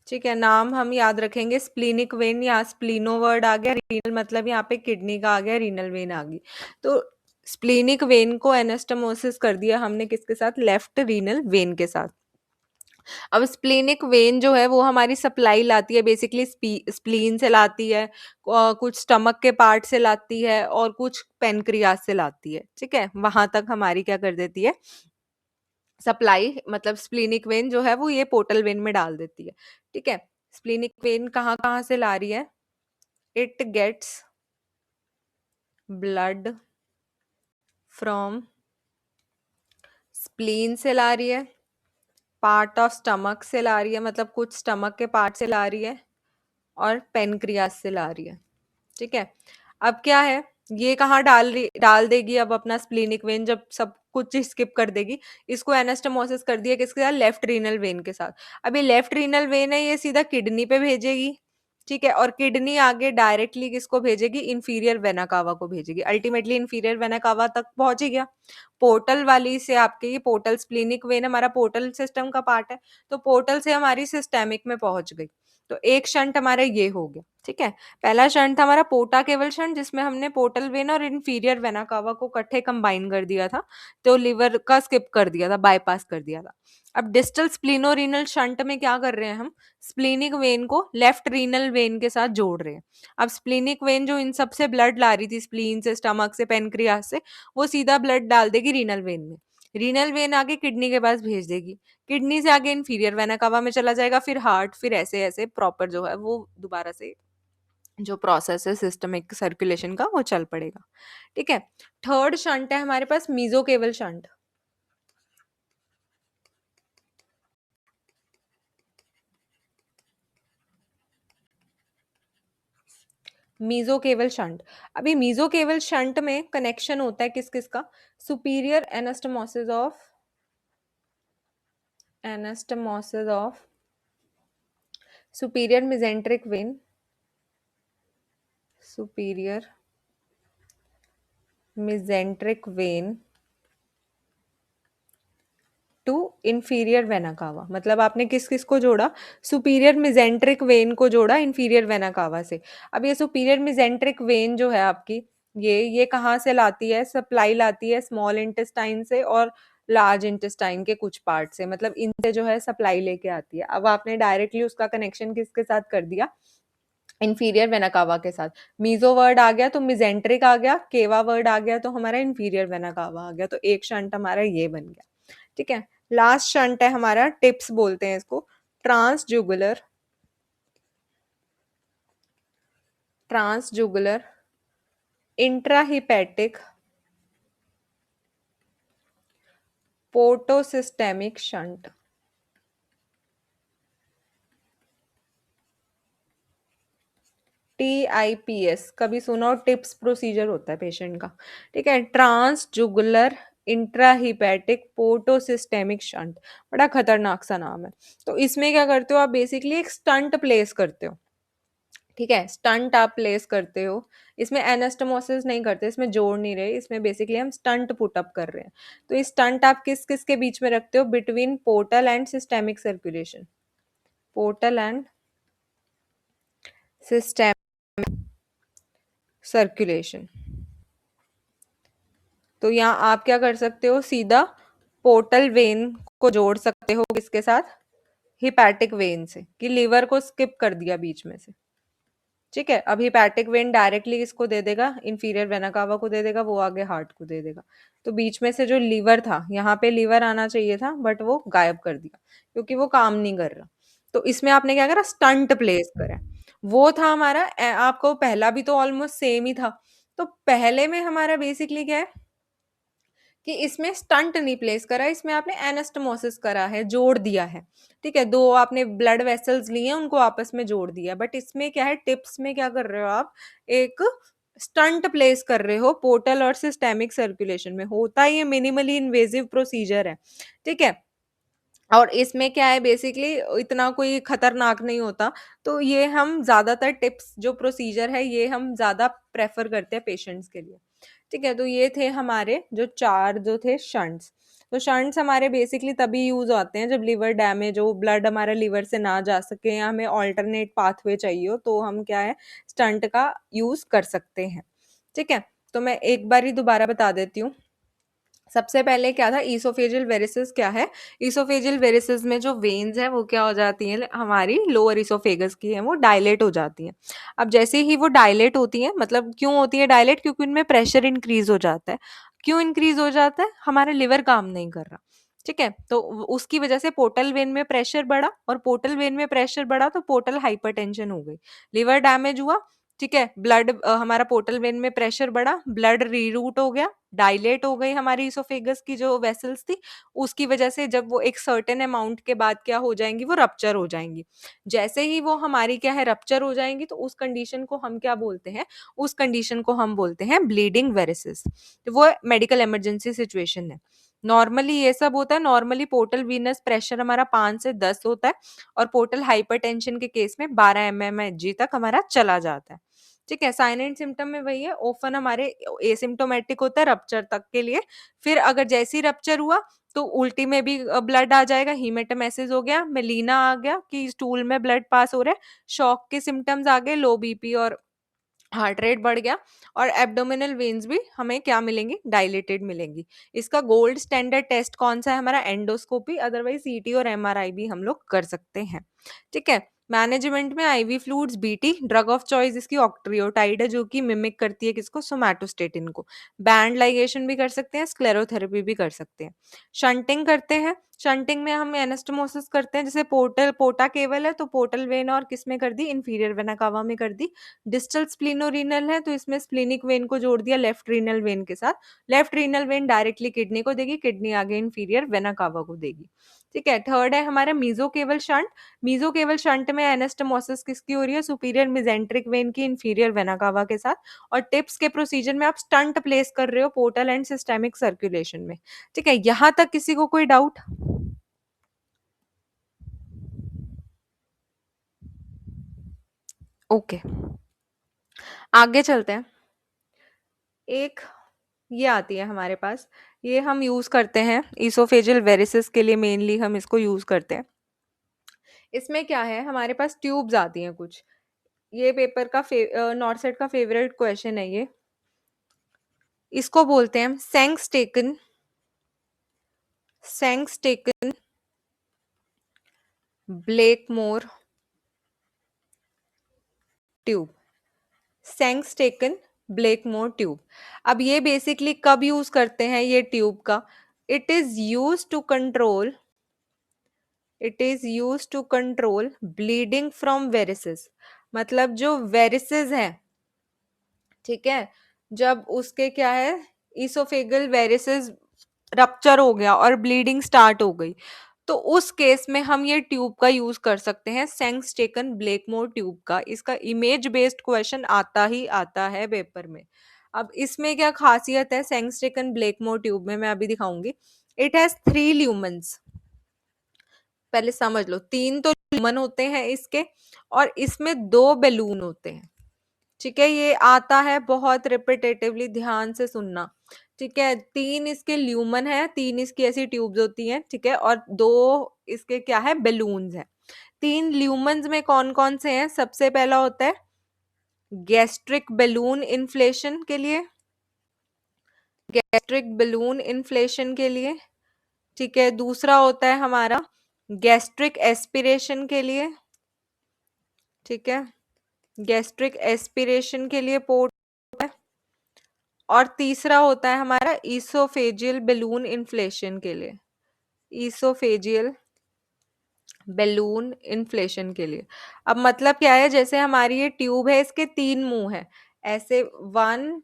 ठीक है, नाम हम याद रखेंगे, स्प्लीनिक वेन, यहाँ स्प्लीनो वर्ड आ गया, रीनल मतलब यहाँ पे किडनी का आ गया, रीनल वेन आ गई, तो स्प्लीनिक वेन को एनास्टमोसिस कर दिया हमने किसके साथ, लेफ्ट रीनल वेन के साथ। अब स्प्लेनिक वेन जो है वो हमारी सप्लाई लाती है, बेसिकली स्प्लीन से लाती है, कुछ स्टमक के पार्ट से लाती है, और कुछ पेनक्रियास से लाती है, ठीक है, वहां तक हमारी क्या कर देती है, सप्लाई मतलब स्प्लीनिक वेन जो है वो ये पोर्टल वेन में डाल देती है, ठीक है। स्प्लीनिक वेन कहाँ कहाँ से ला रही है? It gets blood from spleen से ला रही है, पार्ट ऑफ स्टमक से ला रही है, मतलब कुछ स्टमक के पार्ट से ला रही है, और पेनक्रियास से ला रही है, ठीक है। अब क्या है, ये कहाँ डाल देगी अब अपना स्प्लीनिक वेन, जब सब कुछ स्किप कर देगी, इसको एनास्टमोसिस कर दिया किसके साथ? लेफ्ट रीनल वेन के साथ। अब ये लेफ्ट रीनल वेन है, ये सीधा किडनी पे भेजेगी, ठीक है, और किडनी आगे डायरेक्टली किसको भेजेगी? इंफीरियर वेना कावा को भेजेगी, अल्टीमेटली इंफीरियर वेना कावा तक पहुंच ही गया। पोर्टल वाली से आपके, ये पोर्टल स्प्लीनिक वेन हमारा पोर्टल सिस्टम का पार्ट है, तो पोर्टल से हमारी सिस्टेमिक में पहुंच गई, तो एक शंट हमारा ये हो गया, ठीक है। पहला शंट था हमारा पोर्टा केवल शंट, जिसमें हमने पोर्टल वेन और इंफीरियर वेना कावा को इकट्ठे कंबाइन कर दिया था, तो लिवर का स्किप कर दिया था, बाईपास कर दिया था। अब डिस्टल स्प्लिनोरीनल शंट में क्या कर रहे हैं हम? स्प्लीनिक वेन को लेफ्ट रीनल वेन के साथ जोड़ रहे हैं। अब स्प्लीनिक वेन जो इन सबसे ब्लड ला रही थी, स्प्लीन से, स्टमक से, पेनक्रियास से, वो सीधा ब्लड डाल देगी रीनल वेन में, रीनल वेन आगे किडनी के पास भेज देगी, किडनी से आगे इंफीरियर वेना कावा में चला जाएगा, फिर हार्ट, फिर ऐसे ऐसे प्रॉपर जो है वो दोबारा से जो प्रोसेस है सिस्टमिक सर्कुलेशन का वो चल पड़ेगा, ठीक है। थर्ड शंट है हमारे पास मीजोकेवल शंट। मीजोकेवल शंट, अभी मीजोकेवल शंट में कनेक्शन होता है किस किस का? Superior anastomosis of superior mesenteric vein, superior mesenteric vein to inferior vena cava. मतलब आपने किस किस को जोड़ा? सुपीरियर मेसेंट्रिक वेन को जोड़ा इंफीरियर वेना कावा से। अब ये सुपीरियर मेसेंट्रिक वेन जो है आपकी, ये कहाँ से लाती है? सप्लाई लाती है स्मॉल इंटेस्टाइन से और लार्ज इंटेस्टाइन के कुछ पार्ट से, मतलब इनसे जो है सप्लाई लेके आती है। अब आपने डायरेक्टली उसका कनेक्शन किसके साथ कर दिया? इंफीरियर वेना कावा के साथ। मीजो वर्ड आ गया तो मिजेंट्रिक आ गया, केवा वर्ड आ गया तो हमारा इंफीरियर वेना कावा आ गया, तो एक शंट हमारा ये बन गया, ठीक है। लास्ट शंट है हमारा, टिप्स बोलते हैं इसको, ट्रांसजुगुलर इंट्राहिपैटिक पोर्टोसिस्टेमिक शंट। TIPS कभी सुना हो? टिप्स प्रोसीजर होता है पेशेंट का, ठीक है। ट्रांसजुगुलर इंट्राहिपैटिक पोर्टोसिस्टेमिक शंट, बड़ा खतरनाक सा नाम है। तो इसमें क्या करते हो आप? बेसिकली एक स्टंट प्लेस करते हो, ठीक है, स्टंट आप प्लेस करते हो। इसमें एनास्टमोसिस नहीं करते, इसमें जोड़ नहीं रहे, इसमें बेसिकली हम स्टंट पुट अप कर रहे हैं। तो ये स्टंट आप किस किस के बीच में रखते हो? Between portal and systemic circulation, portal and systemic circulation. तो यहाँ आप क्या कर सकते हो? सीधा पोर्टल वेन को जोड़ सकते हो किसके साथ? हिपैटिक वेन से, कि लीवर को स्किप कर दिया बीच में से, ठीक है। अब हिपैटिक वेन डायरेक्टली किसको दे देगा? इंफीरियर वेना कावा को दे देगा, वो आगे हार्ट को दे देगा। तो बीच में से जो लीवर था, यहाँ पे लीवर आना चाहिए था बट वो गायब कर दिया क्योंकि वो काम नहीं कर रहा। तो इसमें आपने क्या करा? स्टंट प्लेस करा। वो था हमारा आपको पहला भी तो ऑलमोस्ट सेम ही था। तो पहले में हमारा बेसिकली क्या है कि इसमें स्टंट नहीं प्लेस करा, इसमें आपने एनास्टमोसिस करा है, जोड़ दिया है, ठीक है। दो आपने ब्लड वेसल्स लिए हैं, उनको आपस में जोड़ दिया। बट इसमें क्या है, टिप्स में क्या कर रहे हो आप? एक स्टंट प्लेस कर रहे हो पोर्टल और सिस्टेमिक सर्कुलेशन में। होता ये मिनिमली इन्वेजिव प्रोसीजर है, ठीक है। और इसमें क्या है, बेसिकली इतना कोई खतरनाक नहीं होता। तो ये हम ज्यादातर टिप्स जो प्रोसीजर है ये हम ज्यादा प्रेफर करते हैं पेशेंट्स के लिए, ठीक है। तो ये थे हमारे जो 4 जो थे शंट्स। तो शंट्स हमारे बेसिकली तभी यूज होते हैं जब लिवर डैमेज हो, ब्लड हमारा लिवर से ना जा सके या हमें ऑल्टरनेट पाथवे चाहिए हो, तो हम क्या है, स्टंट का यूज कर सकते हैं, ठीक है। तो मैं एक बार ही दोबारा बता देती हूँ। सबसे पहले क्या था? ईसोफेजियल वेरिसेस क्या है? ईसोफेजियल वेरिसेस में जो वेन्स है वो क्या हो जाती हैं? हमारी लोअर ईसोफेगस की है, वो डायलेट हो जाती हैं। अब जैसे ही वो डायलेट होती हैं, मतलब क्यों होती है डायलेट? क्योंकि उनमें प्रेशर इंक्रीज हो जाता है। क्यों इंक्रीज हो जाता है? हमारा लिवर काम नहीं कर रहा, ठीक है, तो उसकी वजह से पोर्टल वेन में प्रेशर बढ़ा, और पोर्टल वेन में प्रेशर बढ़ा तो पोर्टल हाइपरटेंशन हो गई, लिवर डैमेज हुआ। ठीक है, ब्लड हमारा पोर्टल वेन में प्रेशर बढ़ा, ब्लड रीरूट हो गया, डायलेट हो गई हमारी इसोफेगस की जो वेसल्स थी, उसकी वजह से जब वो एक सर्टेन अमाउंट के बाद क्या हो जाएंगी, वो रप्चर हो जाएंगी। जैसे ही वो हमारी क्या है रप्चर हो जाएंगी, तो उस कंडीशन को हम क्या बोलते हैं, उस कंडीशन को हम बोलते हैं ब्लीडिंग वेरिसेस। तो वो मेडिकल इमरजेंसी सिचुएशन है। नॉर्मली ये सब होता है, नॉर्मली पोर्टल वीनस प्रेशर हमारा 5 से 10 होता है, और पोर्टल हाइपरटेंशन के केस में 12 mmHg तक हमारा चला जाता है। ठीक है, साइन एंड सिम्टम में वही है, ओफन हमारे एसिम्टोमेटिक होता है रप्चर तक के लिए। फिर अगर जैसे ही रप्चर हुआ तो उल्टी में भी ब्लड आ जाएगा, हीमेटोमेसिस हो गया, मेलिना आ गया कि स्टूल में ब्लड पास हो रहा है, शॉक के सिम्टम्स आ गए, लो बीपी और हार्ट रेट बढ़ गया, और एब्डोमिनल वेन्स भी हमें क्या मिलेंगी, डायलेटेड मिलेंगी। इसका गोल्ड स्टैंडर्ड टेस्ट कौन सा है, हमारा एंडोस्कोपी, अदरवाइज सीटी और एमआरआई भी हम लोग कर सकते हैं। ठीक है, मैनेजमेंट में ivy fluids BT, drug of choice इसकी ऑक्ट्रियोटाइड है, जो कि मिमिक करती है किसको, सोमैटोस्टेटिन को। बैंड लाइगेशन भी कर सकते हैं, स्क्लेरोथेरेपी भी कर सकते हैं। शंटिंग करते हैं, शंटिंग में हम एनास्टोमोसिस करते हैं, जैसे पोर्टा केवल है तो पोर्टल वेन और किस में कर दी, इंफीरियर वेना कावा में कर दी। डिस्टल स्प्लिनोरीनल है तो इसमें स्प्लिनिक वेन को जोड़ दिया लेफ्ट रीनल वेन के साथ, left renal when directly kidney को देगी, किडनी आगे इंफीरियर वेना कावा को देगी। ठीक है, थर्ड है हमारा मीजोकेवल शंट। मीजोकेवल शंट में एनास्टोमोसिस किसकी हो रही है, सुपीरियर मेसेंट्रिक वेन की इंफीरियर वेना कावा के साथ, और टिप्स के प्रोसीजर में आप स्टंट प्लेस कर रहे हो पोर्टल एंड सिस्टेमिक सर्कुलेशन में। ठीक है, यहां तक किसी को कोई डाउट? ओके, आगे चलते हैं। एक ये आती है हमारे पास, ये हम यूज करते हैं इसोफेजियल वेरिसेस के लिए, मेनली हम इसको यूज करते हैं। इसमें क्या है, हमारे पास ट्यूब्स आती हैं कुछ, ये पेपर का नॉर्थ सेट का फेवरेट क्वेश्चन है ये। इसको बोलते हैं सेंग्स्टेकन ब्लेकमोर ट्यूब, सेंग्स्टेकन ब्लेकमोर ट्यूब। अब ये बेसिकली कब यूज करते हैं ये ट्यूब का, it is use to control bleeding from varices. मतलब जो वेरिसेस है, ठीक है, जब उसके क्या है, इसोफेगल वेरिसेस रप्चर हो गया और ब्लीडिंग स्टार्ट हो गई, तो उस केस में हम ये ट्यूब का यूज कर सकते हैं, सेंग्स्टेकन ब्लेकमोर ट्यूब का। इसका इमेज बेस्ड क्वेश्चन आता ही आता है पेपर में। अब इसमें क्या खासियत है सेंग्स्टेकन ब्लेकमोर ट्यूब में, मैं अभी दिखाऊंगी। इट हैज 3 ल्यूमेंस, पहले समझ लो, 3 तो ल्यूमन होते हैं इसके, और इसमें 2 बैलून होते हैं। ठीक है, ये आता है बहुत रिपीटेटिवली, ध्यान से सुनना। ठीक है, 3 इसके ल्यूमन है, 3 इसकी ऐसी ट्यूब्स होती हैं, ठीक है, और 2 इसके क्या है, बैलून्स हैं। 3 ल्यूमन्स में कौन कौन से हैं, सबसे पहला होता है गैस्ट्रिक बैलून इन्फ्लेशन के लिए, ठीक है। दूसरा होता है हमारा गैस्ट्रिक एस्पिरेशन के लिए, ठीक है, गैस्ट्रिक एस्पिरेशन के लिए पोर्ट है। और तीसरा होता है हमारा ईसोफेजियल बैलून इन्फ्लेशन के लिए, ईसोफेजियल बैलून इन्फ्लेशन के लिए। अब मतलब क्या है, जैसे हमारी ये ट्यूब है, इसके 3 मुंह है, ऐसे 1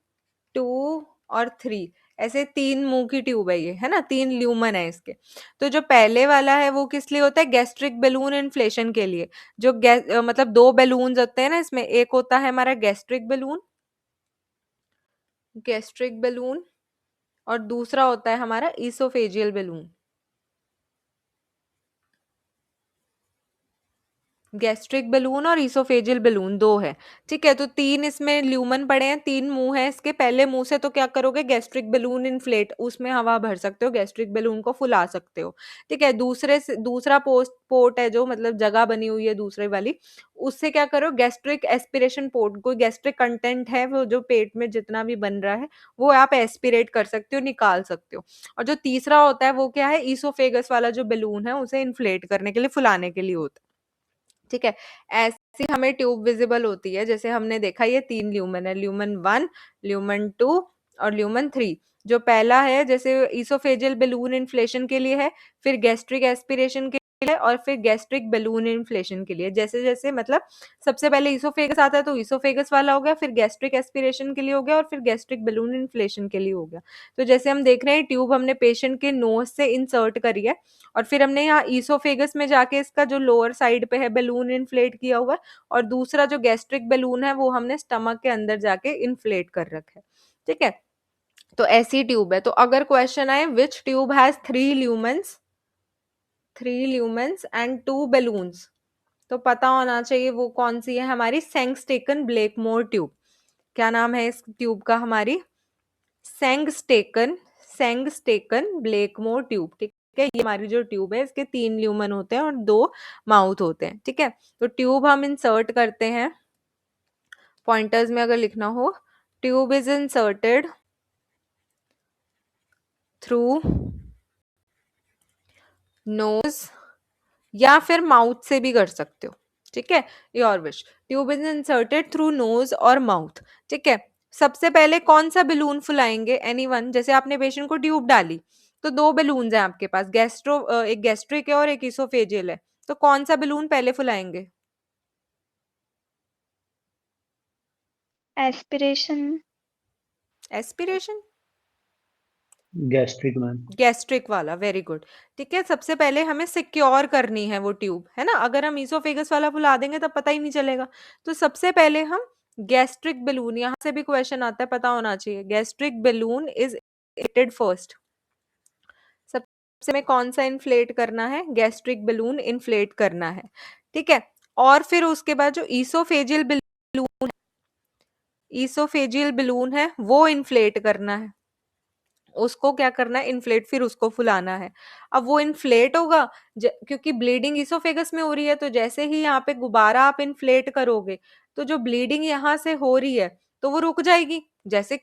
2 और 3, ऐसे 3 मुंह की ट्यूब है ये, है ना, 3 ल्यूमन है इसके। तो जो पहले वाला है वो किस लिए होता है, गैस्ट्रिक बैलून इन्फ्लेशन के लिए। जो मतलब 2 बैलून्स होते हैं ना इसमें, एक होता है हमारा गैस्ट्रिक बैलून और दूसरा होता है हमारा ईसोफेजियल बैलून। गैस्ट्रिक बैलून और ईसोफेजियल बैलून 2 है, ठीक है। तो 3 इसमें ल्यूमन पड़े हैं, 3 मुंह है इसके। पहले मुंह से तो क्या करोगे, गैस्ट्रिक बैलून इन्फ्लेट, उसमें हवा भर सकते हो, गैस्ट्रिक बैलून को फुला सकते हो, ठीक है। दूसरा पोर्ट है जो मतलब जगह बनी हुई है दूसरे वाली, उससे क्या करो, गैस्ट्रिक एस्पिरेशन पोर्ट, कोई गैस्ट्रिक कंटेंट है वो जो पेट में जितना भी बन रहा है वो आप एस्पिरेट कर सकते हो, निकाल सकते हो। और जो तीसरा होता है वो क्या है, ईसोफेगस वाला जो बैलून है उसे इन्फ्लेट करने के लिए, फुलाने के लिए होता है, ठीक है। ऐसी हमें ट्यूब विजिबल होती है, जैसे हमने देखा ये 3 ल्यूमन है, ल्यूमन 1, ल्यूमन 2 और ल्यूमन 3। जो पहला है जैसे ईसोफेजियल बलून इन्फ्लेशन के लिए है, फिर गैस्ट्रिक एस्पिरेशन के लिए और फिर गैस्ट्रिक बलून इन्फ्लेशन के लिए। जैसे जैसे मतलब सबसे पहले ईसोफेगस आता है तो ईसोफेगस वाला हो गया, फिर गैस्ट्रिक एस्पिरेशन के लिए हो गया और फिर गैस्ट्रिक बलून इन्फ्लेशन के लिए हो गया। तो जैसे हम देख रहे हैं ट्यूब हमने पेशेंट के नोज से इंसर्ट करी है और फिर हमने यहाँ ईसोफेगस में जाके इसका जो लोअर साइड पे है बलून इन्फ्लेट किया हुआ है, और दूसरा जो गैस्ट्रिक बलून है वो हमने स्टमक के अंदर जाके इन्फ्लेट कर रखा है। ठीक है, तो ऐसी ट्यूब है। तो अगर क्वेश्चन आए which tube has 3 lumens and 2 balloons, तो पता होना चाहिए वो कौन सी है, हमारी सेंगस्टेकन ब्लेकमोर ट्यूब। क्या नाम है इस ट्यूब का, हमारी सेंगस्टेकन सेंगस्टेकन ब्लेकमोर ट्यूब। ठीक है, ये हमारी जो ट्यूब है इसके 3 ल्यूमन होते हैं और 2 माउथ होते हैं। ठीक है, तो ट्यूब हम इंसर्ट करते हैं, पॉइंटर्स में अगर लिखना हो, tube is inserted through nose या फिर माउथ से भी कर सकते हो। ठीक है, your wish. Tube is inserted through nose और माउथ। ठीक है, सबसे पहले कौन सा बलून फुलाएंगे, एनीवन? जैसे आपने पेशेंट को ट्यूब डाली तो 2 बलून्स हैं आपके पास, एक गैस्ट्रिक है और एक इसोफेजियल है, तो कौन सा बलून पहले फुलाएंगे? Aspiration. Aspiration, gastric ma'am. Gastric वाला, वेरी गुड। ठीक है, सबसे पहले हमें सिक्योर करनी है वो ट्यूब, है ना। अगर हम ईसोफेगस वाला फुला देंगे तब पता ही नहीं चलेगा। तो सबसे पहले हम गैस्ट्रिक बलून, यहाँ से भी क्वेश्चन आता है, पता होना चाहिए, gastric balloon is inflated first. सबसे में कौन सा इन्फ्लेट करना है, गैस्ट्रिक बलून इन्फ्लेट करना है। ठीक है, और फिर उसके बाद जो ईसोफेजियल बलून है वो इन्फ्लेट करना है, उसको क्या करना है, इन्फ्लेट, फिर उसको फुलाना है। अब वो इन्फ्लेट होगा क्योंकि ब्लीडिंग इसोफेगस में हो रही है, तो जैसे ही यहाँ पे गुब्बारा आप इन्फ्लेट करोगे तो जो ब्लीडिंग यहाँ से हो रही है तो वो रुक जाएगी। जैसे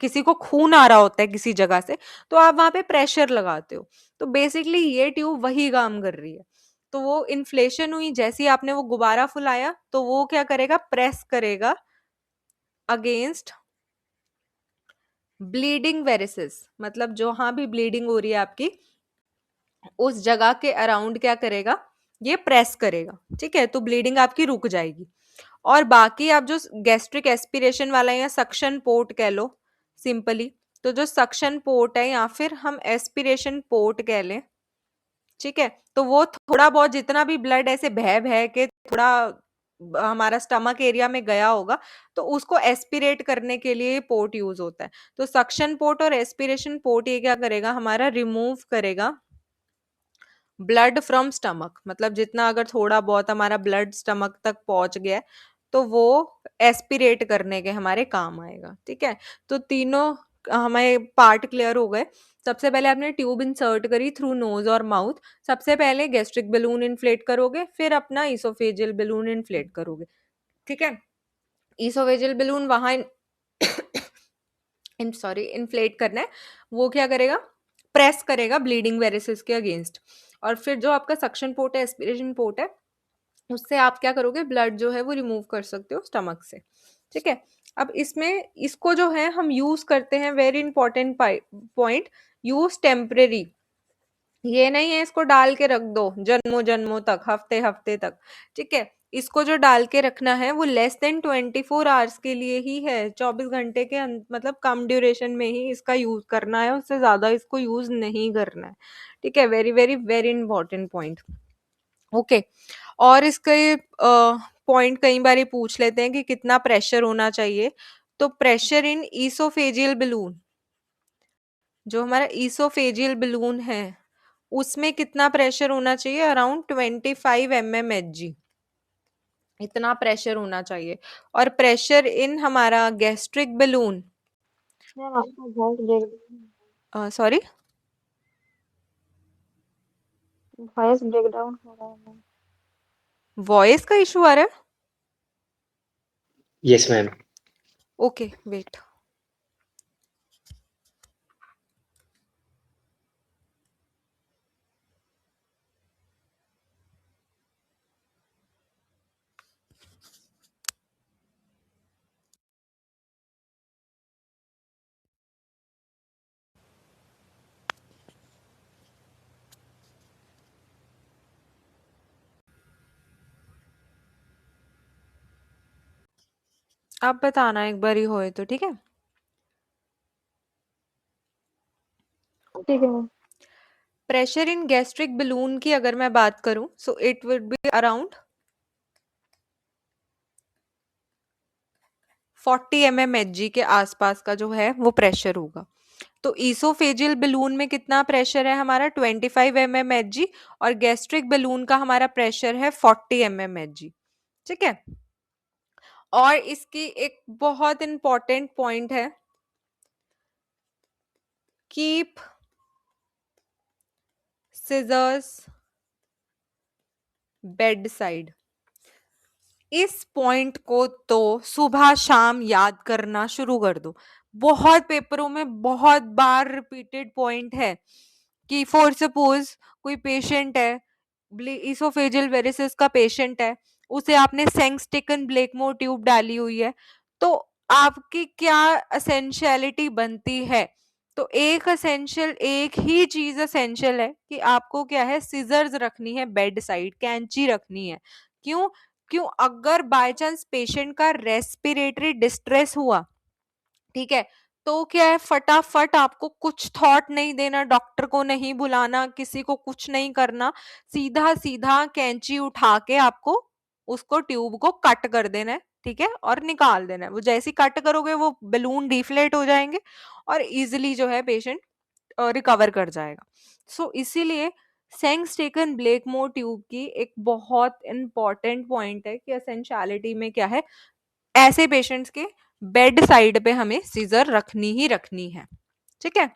किसी को खून आ रहा होता है किसी जगह से, तो आप वहां पे प्रेशर लगाते हो, तो बेसिकली ये ट्यूब वही काम कर रही है। तो वो इन्फ्लेशन हुई, जैसे ही आपने वो गुब्बारा फुलाया तो वो क्या करेगा, प्रेस करेगा अगेंस्ट ब्लीडिंग वेरिसेस, मतलब जहां भी ब्लीडिंग हो रही है आपकी उस जगह के अराउंड क्या करेगा, ये प्रेस करेगा। ठीक है, तो ब्लीडिंग आपकी रुक जाएगी। और बाकी आप जो गैस्ट्रिक एस्पिरेशन वाला है या सक्शन पोर्ट कह लो सिंपली, तो जो सक्शन पोर्ट है या फिर हम एस्पिरेशन पोर्ट कह लें, ठीक है, तो वो थोड़ा बहुत जितना भी ब्लड ऐसे बह बह के थोड़ा हमारा स्टमक एरिया में गया होगा तो उसको एस्पिरेट करने के लिए ये पोर्ट यूज होता है। तो सक्शन पोर्ट और एस्पिरेशन पोर्ट ये क्या करेगा, हमारा रिमूव करेगा ब्लड फ्रॉम स्टमक, मतलब जितना अगर थोड़ा बहुत हमारा ब्लड स्टमक तक पहुंच गया है, तो वो एस्पिरेट करने के हमारे काम आएगा। ठीक है, तो तीनों हमें पार्ट क्लियर हो गए। सबसे पहले आपने ट्यूब इंसर्ट करी थ्रू नोज और माउथ, सबसे पहले गैस्ट्रिक बलून इन्फ्लेट करोगे, फिर अपना इसोफेजियल बलून इन्फ्लेट करोगे। ठीक है, इसोफेजियल बलून वहां सॉरी इन्फ्लेट करना है, वो क्या करेगा, प्रेस करेगा ब्लीडिंग वेरिसेस के अगेंस्ट। और फिर जो आपका सक्शन पोर्ट है, एस्पिरेशन पोर्ट है, उससे आप क्या करोगे, ब्लड जो है वो रिमूव कर सकते हो स्टमक से। ठीक है, अब इसमें इसको जो है हम यूज करते हैं, very important point, use temporary. ये नहीं है इसको डाल के रख दो जन्मों जन्मों तक, हफ्ते हफ्ते तक। ठीक है, इसको जो डाल के रखना है वो लेस देन 24 आवर्स के लिए ही है, 24 घंटे के मतलब कम ड्यूरेशन में ही इसका यूज करना है, उससे ज्यादा इसको यूज नहीं करना है। ठीक है, very very very important point. Okay, और इसके पॉइंट कई बार पूछ लेते हैं कि कितना प्रेशर होना चाहिए। तो प्रेशर इन ईसोफेजियल बलून, जो हमारा ईसोफेजियल बलून है उसमें कितना प्रेशर होना चाहिए, अराउंड 25 mmHg, इतना प्रेशर होना चाहिए। और प्रेशर इन हमारा गैस्ट्रिक बलून, मैम आपका सॉरी वॉइस ब्रेकडाउन हो रहा है मैम। वॉइस का इशू आ रहा है, Yes, ma'am. Okay wait. आप बताना एक बार ही होए तो, ठीक है? ठीक है ma'am. Pressure in gastric balloon की अगर मैं बात करूं, so it would be around 40 mmHg के आसपास का जो है वो प्रेशर होगा। तो ईसोफेजियल बलून में कितना प्रेशर है हमारा? 25 mmHg, और गैस्ट्रिक बलून का हमारा प्रेशर है 40 mmHg। ठीक है? और इसकी एक बहुत इंपॉर्टेंट पॉइंट है, कीप सिजर्स बेड साइड। इस पॉइंट को तो सुबह शाम याद करना शुरू कर दो। बहुत पेपरों में बहुत बार रिपीटेड पॉइंट है कि फॉर सपोज कोई पेशेंट है, इसोफेजियल वेरिसेस का पेशेंट है, उसे आपने सेंगस्टिकन ब्लेकमोर ट्यूब डाली हुई है, तो आपकी क्या असेंशियलिटी बनती है? तो एक ही चीज असेंशियल है कि आपको क्या है, सिजर्स रखनी है बेड साइड, कैंची रखनी है। क्यों? क्यों? अगर बाय चांस पेशेंट का रेस्पिरेटरी डिस्ट्रेस हुआ, ठीक है, तो क्या है, फटाफट आपको कुछ थॉट नहीं देना, डॉक्टर को नहीं बुलाना, किसी को कुछ नहीं करना, सीधा सीधा कैंची उठा के आपको उसको ट्यूब को कट कर देना है, ठीक है, और निकाल देना है। वो जैसे कट करोगे वो बलून डिफ्लेट हो जाएंगे और इजिली जो है पेशेंट रिकवर कर जाएगा। सो इसीलिए सेंगस्टेकन ब्लेकमोर ट्यूब की एक बहुत इंपॉर्टेंट पॉइंट है कि एसेंशियलिटी में क्या है, ऐसे पेशेंट्स के बेड साइड पे हमें सीजर रखनी ही रखनी है। ठीक है?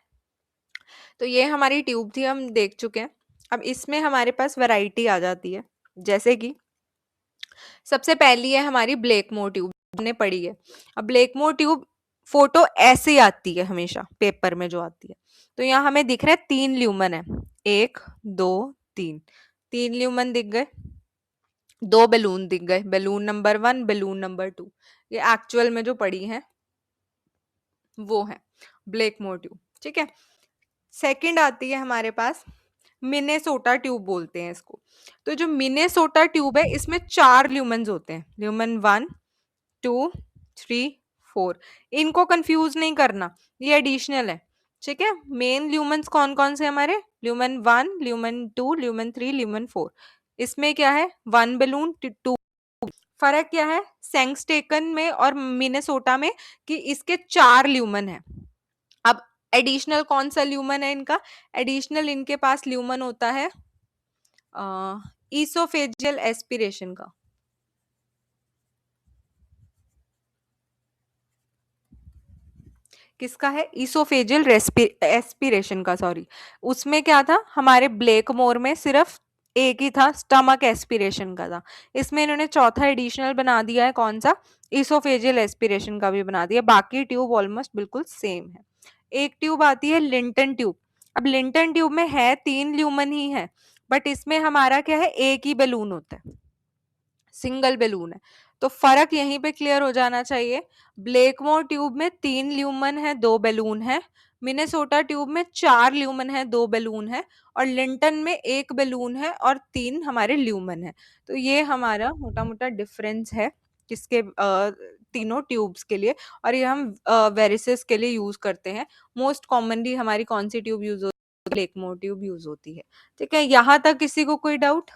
तो ये हमारी ट्यूब थी, हम देख चुके हैं। अब इसमें हमारे पास वैरायटी आ जाती है, जैसे कि सबसे पहली है हमारी ब्लेकमोर ट्यूब, हमने पढ़ी है। अब ब्लेकमोर ट्यूब फोटो ऐसे आती है हमेशा पेपर में जो आती है। तो यहाँ हमें दिख रहा है 3 ल्यूमन है, 1 2 3, 3 ल्यूमन दिख गए, 2 बैलून दिख गए, बैलून नंबर 1, बैलून नंबर 2। ये एक्चुअल में जो पड़ी है वो है ब्लेकमोर ट्यूब। ठीक है? सेकंड आती है हमारे पास मिनेसोटा ट्यूब, बोलते हैं इसको। तो जो मिनेसोटा ट्यूब है इसमें 4 ल्यूमन्स होते हैं, ल्यूमन 1 2 3 4। इनको कंफ्यूज नहीं करना, ये एडिशनल है। ठीक है? मेन ल्यूमन्स कौन कौन से हमारे? Lumen 1, lumen 2, lumen 3, lumen 4। इसमें क्या है, 1 बैलून 2। फर्क क्या है सेंगस्टेकन में और मिनेसोटा में? कि इसके 4 ल्यूमन है। अब एडिशनल कौन सा ल्यूमन है इनका? एडिशनल इनके पास ल्यूमन होता है ईसोफेजियल एस्पिरेशन का। किसका है? ईसोफेजियल एस्पिरेशन का, सॉरी। उसमें क्या था हमारे ब्लेकमोर में? सिर्फ एक ही था, स्टमक एस्पिरेशन का था। इसमें इन्होंने चौथा एडिशनल बना दिया है, कौन सा? ईसोफेजियल एस्पिरेशन का भी बना दिया। बाकी ट्यूब ऑलमोस्ट बिल्कुल सेम है। एक ट्यूब आती है लिंटन ट्यूब। अब लिंटन ट्यूब में है 3 ल्यूमन ही है, बट इसमें हमारा क्या है, एक ही बैलून होता है, सिंगल बैलून है। तो फर्क यहीं पे क्लियर हो जाना चाहिए। ब्लेकमोर ट्यूब में 3 ल्यूमन है, 2 बैलून है। मिनेसोटा ट्यूब में 4 ल्यूमन है, 2 बैलून है। और लिंटन में 1 बैलून है और 3 हमारे ल्यूमन है। तो ये हमारा मोटा मोटा डिफरेंस है किसके, तीनों ट्यूब्स के लिए। और ये हम वेरिसेस के लिए यूज करते हैं। मोस्ट कॉमनली हमारी कौन सी ट्यूब यूज होती है? ब्लेकमोर ट्यूब यूज होती है। ठीक है? यहाँ तक किसी को कोई डाउट?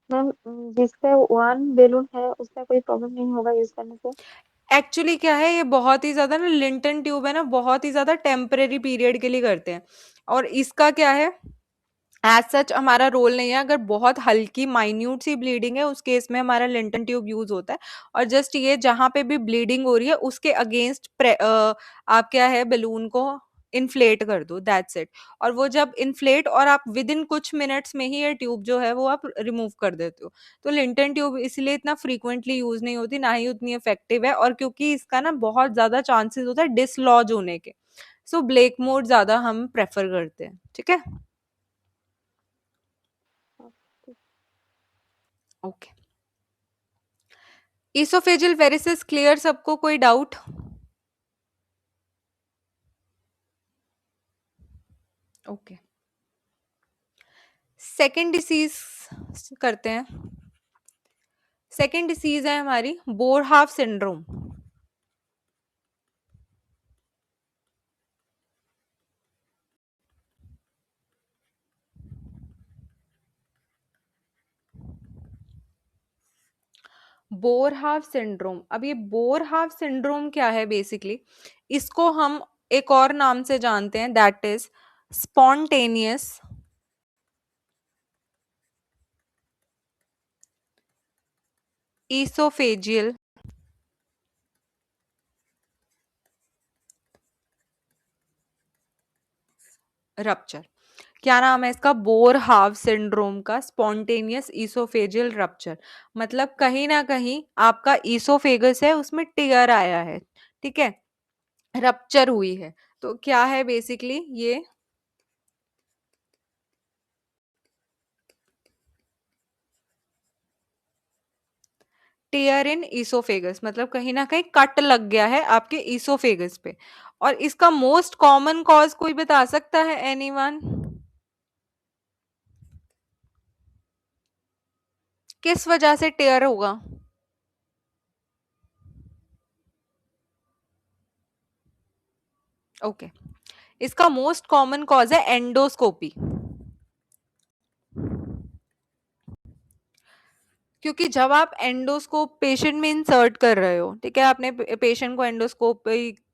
मैम जिसका 1 बैलून है उसका कोई प्रॉब्लम नहीं होगा यूज करने से? एक्चुअली क्या है, ये बहुत ही ज्यादा ना, लिंटन ट्यूब है ना, बहुत ही ज्यादा टेम्परेरी पीरियड के लिए करते हैं। और इसका क्या है, एज सच हमारा रोल नहीं है। अगर बहुत हल्की माइन्यूट सी ब्लीडिंग है उस केस में हमारा लिंटन ट्यूब यूज होता है। और जस्ट ये जहां पे भी ब्लीडिंग हो रही है उसके अगेंस्ट आप क्या है, बलून को इन्फ्लेट कर दो, दैट्स इट। और वो जब इन्फ्लेट, और आप विद इन कुछ मिनट्स में ही ये ट्यूब जो है वो आप रिमूव कर देते हो। तो लिंटन ट्यूब इसलिए इतना फ्रीक्वेंटली यूज नहीं होती, ना ही उतनी इफेक्टिव है, और क्योंकि इसका ना बहुत ज्यादा चांसेस होता है डिसलॉज होने के। सो ब्लेक मोड ज्यादा हम प्रेफर करते हैं। ठीक है? ओके। इसोफेजियल वेरिसेस क्लियर सबको? कोई डाउट? ओके। सेकेंड डिसीज करते हैं, सेकेंड डिसीज है हमारी बोरहाफ सिंड्रोम। बोरहाफ सिंड्रोम, अब ये बोरहाफ सिंड्रोम क्या है बेसिकली, इसको हम एक और नाम से जानते हैं, that is spontaneous oesophageal rupture. क्या नाम है इसका? बोरहाफ सिंड्रोम का स्पॉन्टेनियस ईसोफेजियल रप्चर। मतलब कहीं ना कहीं आपका ईसोफेगस है उसमें टियर आया है, ठीक है, रप्चर हुई है। तो क्या है बेसिकली ये टियर इन ईसोफेगस, मतलब कहीं ना कहीं कट लग गया है आपके ईसोफेगस पे। और इसका मोस्ट कॉमन कॉज कोई बता सकता है? एनीवन? किस वजह से टियर होगा? ओके, इसका मोस्ट कॉमन कॉज है एंडोस्कोपी। क्योंकि जब आप एंडोस्कोप पेशेंट में इंसर्ट कर रहे हो, ठीक है, आपने पेशेंट को एंडोस्कोप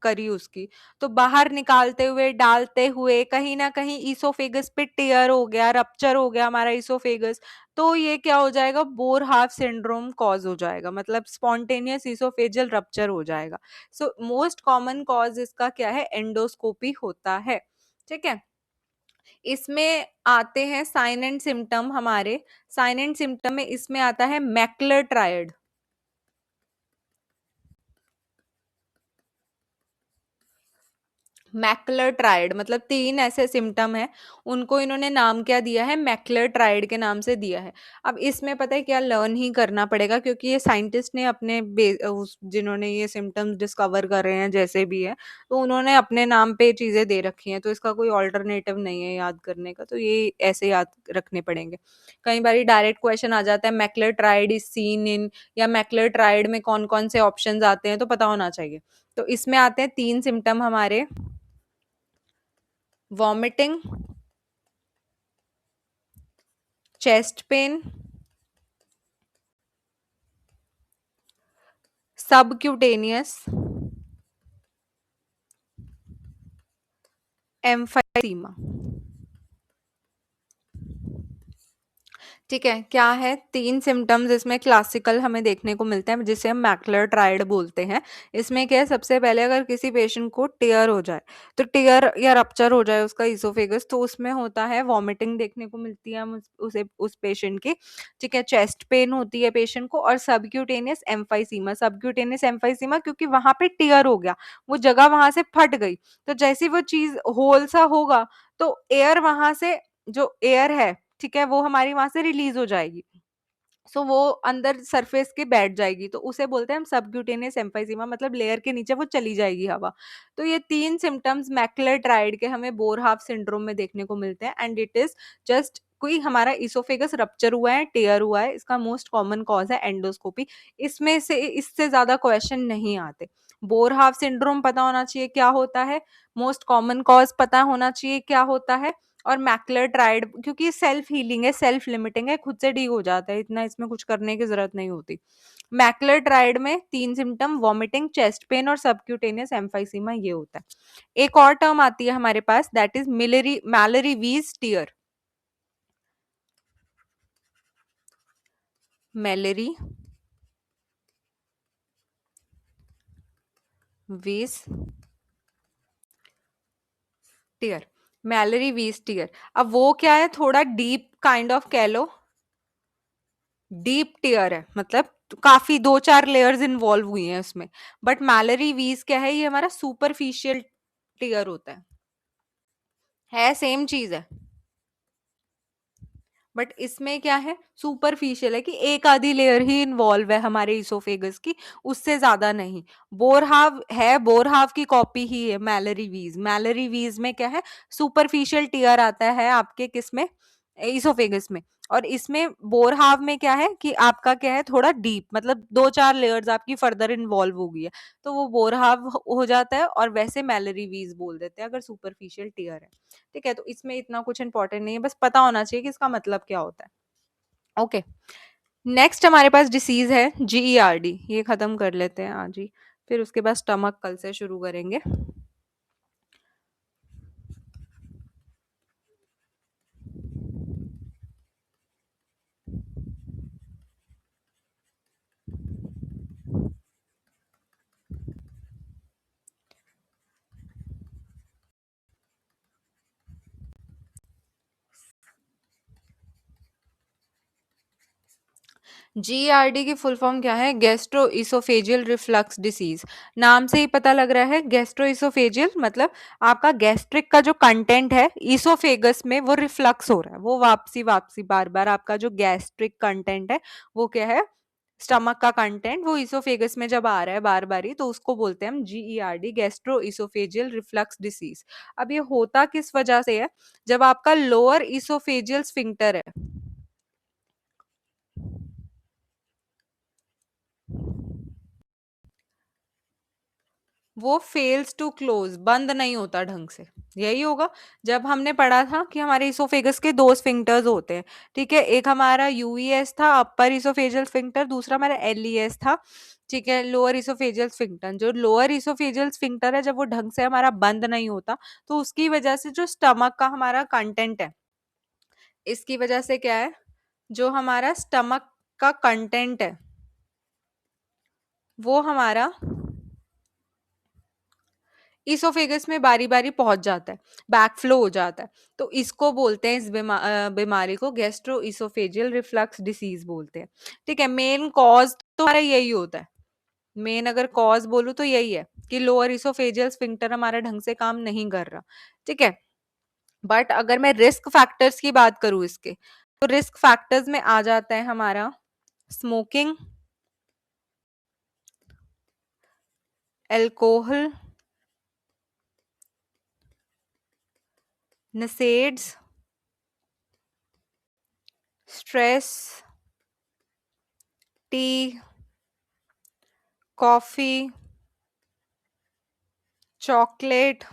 करी उसकी, तो बाहर निकालते हुए डालते हुए कहीं ना कहीं ईसोफेगस पे टियर हो गया, रप्चर हो गया हमारा ईसोफेगस, तो ये क्या हो जाएगा? बोरहाफ सिंड्रोम कॉज हो जाएगा, मतलब स्पॉन्टेनियस ईसोफेजियल रप्चर हो जाएगा। सो मोस्ट कॉमन कॉज इसका क्या है? एंडोस्कोपी होता है, ठीक है। इसमें आते हैं साइन एंड सिम्टम हमारे। साइन एंड सिम्टम में इसमें आता है मैक्युलर ट्रायड। मैक्युलर ट्रायड मतलब 3 ऐसे सिम्टम है, उनको इन्होंने नाम क्या दिया है? मैक्युलर ट्रायड के नाम से दिया है। अब इसमें पता है क्या, लर्न ही करना पड़ेगा, क्योंकि ये साइंटिस्ट ने अपने जिन्होंने ये सिम्टम्स डिस्कवर कर रहे हैं जैसे भी है, तो उन्होंने अपने नाम पे चीजें दे रखी हैं, तो इसका कोई ऑल्टरनेटिव नहीं है याद करने का, तो ये ऐसे याद रखने पड़ेंगे। कई बार डायरेक्ट क्वेश्चन आ जाता है macular triad is seen in, या मैक्युलर ट्रायड में कौन कौन से ऑप्शंस आते हैं, तो पता होना चाहिए। तो इसमें आते हैं 3 सिम्टम हमारे, vomiting, chest pain, subcutaneous emphysema. ठीक है, क्या है? 3 सिम्टम्स इसमें क्लासिकल हमें देखने को मिलते हैं, जिसे हम मैक्युलर ट्रायड बोलते हैं। इसमें क्या है, सबसे पहले अगर किसी पेशेंट को टियर हो जाए, तो टियर या रप्चर हो जाए उसका ईसोफेगस, तो उसमें होता है वॉमिटिंग देखने को मिलती है उस पेशेंट की, ठीक है, चेस्ट पेन होती है पेशेंट को, और सबक्यूटेनियस एम्फाइसीमा। सबक्यूटेनियस एम्फाइसीमा क्योंकि वहां पे टियर हो गया, वो जगह वहां से फट गई, तो जैसी वो चीज होल सा होगा, तो एयर वहां से, जो एयर है, ठीक है, वो हमारी वहां से रिलीज हो जाएगी, सो वो अंदर सरफेस के बैठ जाएगी, तो उसे बोलते हैं हम सबक्यूटेनियस एम्फाइसीमा, मतलब लेयर के नीचे वो चली जाएगी हवा। तो ये 3 सिम्टम्स मैक्युलर ट्रायड के हमें बोरहाफ सिंड्रोम में देखने को मिलते हैं, एंड इट इज जस्ट कोई हमारा इसोफेगस रप्चर हुआ है, टियर हुआ है, इसका मोस्ट कॉमन कॉज है एंडोस्कोपी। इसमें से इससे ज्यादा क्वेश्चन नहीं आते। बोरहाफ सिंड्रोम पता होना चाहिए क्या होता है, मोस्ट कॉमन कॉज पता होना चाहिए क्या होता है, और मैक्युलर ट्रायड क्योंकि सेल्फ हीलिंग है, सेल्फ लिमिटिंग है, खुद से ठीक हो जाता है, इतना इसमें कुछ करने की जरूरत नहीं होती। मैक्युलर ट्रायड में 3 सिम्टम, वॉमिटिंग, चेस्ट पेन और सबक्यूटेनियस एम्फाइसीमा, ये होता है। एक और टर्म आती है हमारे पास, दैट इज मैलरी वीज टियर। मैलरी वीज टियर, मैलरी वीज टियर। अब वो क्या है, थोड़ा डीप काइंड ऑफ कह लो, डीप टियर है, मतलब काफी 2-4 लेयर्स इन्वॉल्व हुई हैं उसमें। बट मैलरी वीज क्या है, ये हमारा सुपरफिशियल टियर होता है सेम चीज है, बट इसमें क्या है, सुपरफिशियल है, कि एक आधी लेयर ही इन्वॉल्व है हमारे इसोफेगस की, उससे ज्यादा नहीं। बोरहाव है, बोरहाव की कॉपी ही है मैलरी वीज। मैलरी वीज में क्या है, सुपरफिशियल टियर आता है आपके किसमें, इसोफेगस में। और इसमें बोरहाव में क्या है कि आपका क्या है, थोड़ा डीप, मतलब 2-4 लेयर्स आपकी फर्दर इन्वॉल्व हो गई है, तो वो बोरहाव हो जाता है, और वैसे मैलरी वीज बोल देते हैं अगर सुपरफिशियल टीयर है। ठीक है, तो इसमें इतना कुछ इंपॉर्टेंट नहीं है, बस पता होना चाहिए कि इसका मतलब क्या होता है। ओके, नेक्स्ट हमारे पास डिसीज है GERD, ये खत्म कर लेते हैं आज ही, फिर उसके बाद स्टमक कल से शुरू करेंगे। GERD की फुल फॉर्म क्या है? Gastro oesophageal reflux disease. नाम से ही पता लग रहा है, गैस्ट्रो इसोफेजियल मतलब आपका गैस्ट्रिक का जो कंटेंट है इसोफेगस में वो रिफ्लक्स हो रहा है, वो वापसी वापसी बार बार आपका जो गैस्ट्रिक कंटेंट है वो क्या है, स्टमक का कंटेंट वो इसोफेगस में जब आ रहा है बार बारी, तो उसको बोलते हैं हम GERD, gastro oesophageal reflux disease. अब ये होता किस वजह से है? जब आपका लोअर इसोफेजियल स्फिंक्टर है, वो फेल्स टू क्लोज, बंद नहीं होता ढंग से। यही होगा, जब हमने पढ़ा था कि हमारे इसोफेगस के 2 स्फिंक्टर्स होते हैं। ठीक है, एक हमारा यूईएस था, अपर इसोफेजियल स्फिंक्टर, दूसरा हमारा एलईएस था। ठीक है, लोअर इसोफेजियल स्फिंक्टर। जो लोअर इसोफेजियल स्फिंक्टर है, जब वो ढंग से हमारा बंद नहीं होता, तो उसकी वजह से जो स्टमक का हमारा कंटेंट है, इसकी वजह से क्या है, जो हमारा स्टमक का कंटेंट है वो हमारा इसोफेगस में बारी बारी पहुंच जाता है, बैकफ्लो हो जाता है। तो इसको बोलते हैं, इस बीमारी को गैस्ट्रो इसोफेजियल रिफ्लक्स डिसीज बोलते हैं। ठीक है, मेन कॉज तो हमारा यही होता है, मेन अगर कॉज बोलूं तो यही है कि लोअर इसोफेजियल स्फिंक्टर हमारा ढंग से काम नहीं कर रहा। ठीक है, बट अगर मैं रिस्क फैक्टर्स की बात करूं इसके, तो रिस्क फैक्टर्स में आ जाता है हमारा smoking, alcohol, NSAIDs, stress, tea, coffee, chocolate,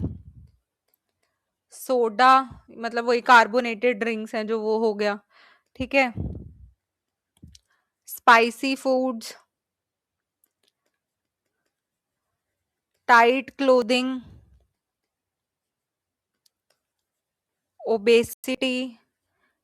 soda, मतलब वही कार्बोनेटेड ड्रिंक्स हैं जो, वो हो गया। ठीक है, spicy foods, tight clothing, obesity,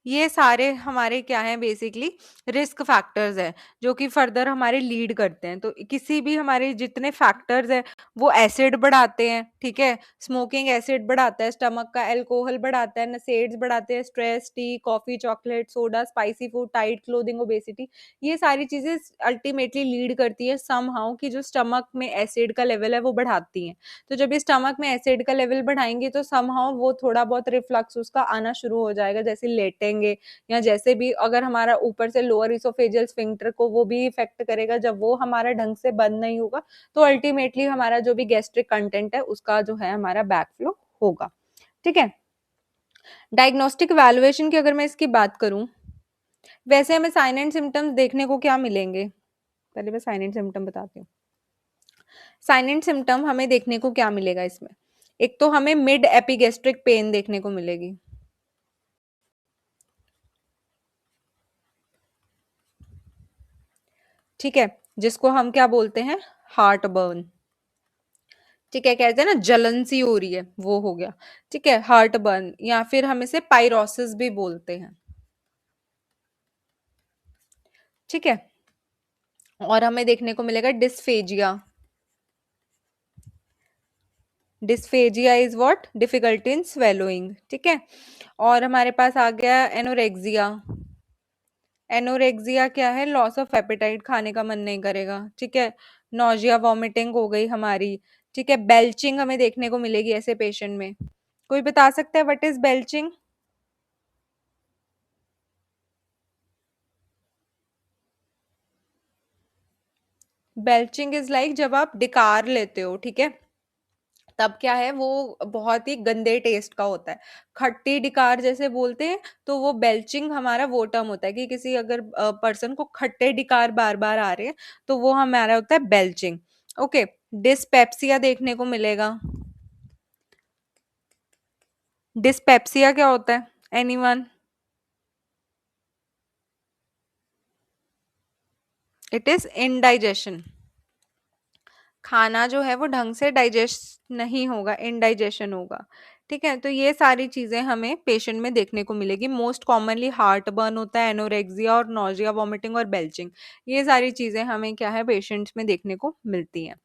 ये सारे हमारे क्या हैं, बेसिकली रिस्क फैक्टर्स हैं जो कि फर्दर हमारे लीड करते हैं। तो किसी भी हमारे जितने फैक्टर्स हैं वो एसिड बढ़ाते हैं। ठीक है, स्मोकिंग एसिड बढ़ाता है स्टमक का, एल्कोहल बढ़ाता है, नशेड्स बढ़ाते हैं, stress, tea, coffee, chocolate, soda, spicy food, tight clothing, obesity, ये सारी चीजें अल्टीमेटली लीड करती है समहाउ कि जो स्टमक में एसिड का लेवल है वो बढ़ाती हैं। तो जब ये स्टमक में एसिड का लेवल बढ़ाएंगे तो समहाउ वो थोड़ा बहुत रिफ्लक्स उसका आना शुरू हो जाएगा, जैसे लेटेंगे या जैसे भी, अगर हमारा ऊपर से लोअर इसोफेजियल स्फिंक्टर को वो भी इफेक्ट करेगा, जब वो हमारा ढंग से बंद नहीं होगा तो अल्टीमेटली हमारा जो भी गैस्ट्रिक कंटेंट है उसका जो है हमारा बैकफ्लो होगा। ठीक है, डायग्नोस्टिक वैल्यूएशन की अगर मैं इसकी बात करूं, वैसे हमें साइन एंड सिम्टम्स देखने को क्या मिलेंगे, पहले मैं साइन एंड सिम्टम बताती हूँ। साइन एंड सिम्टम हमें देखने को क्या मिलेगा इसमें, एक तो हमें मिड एपिगेस्ट्रिक पेन देखने को मिलेगी। ठीक है, जिसको हम क्या बोलते हैं, हार्ट बर्न। ठीक है, कहते हैं ना जलन सी हो रही है, वो हो गया। ठीक है, हार्ट बर्न, या फिर हम इसे पायरोसिस भी बोलते हैं। ठीक है, और हमें देखने को मिलेगा dysphagia. Dysphagia is what, difficulty in swallowing. ठीक है, और हमारे पास आ गया एनोरेक्सिया। एनोरेक्सिया क्या है, लॉस ऑफ एपेटाइट, खाने का मन नहीं करेगा। ठीक है, नोजिया, वॉमिटिंग हो गई हमारी। ठीक है, बेल्चिंग हमें देखने को मिलेगी ऐसे पेशेंट में। कोई बता सकता है what is belching? Belching is like जब आप डिकार लेते हो, ठीक है, तब क्या है वो बहुत ही गंदे टेस्ट का होता है। खट्टी डिकार जैसे बोलते हैं, तो वो बेल्चिंग हमारा वो टर्म होता है कि किसी अगर पर्सन को खट्टे डिकार बार-बार आ रहे हैं, तो वो हमारा होता है बेल्चिंग। ओके, डिस्पेप्सिया देखने को मिलेगा। डिस्पेप्सिया क्या होता है? एनीवन? It is indigestion. खाना जो है वो ढंग से डाइजेस्ट नहीं होगा, इनडाइजेशन होगा। ठीक है, तो ये सारी चीजें हमें पेशेंट में देखने को मिलेगी। मोस्ट कॉमनली हार्ट बर्न होता है, एनोरेक्सिया और नोजिया, वॉमिटिंग और बेल्चिंग। ये सारी चीजें हमें क्या है पेशेंट्स में देखने को मिलती हैं।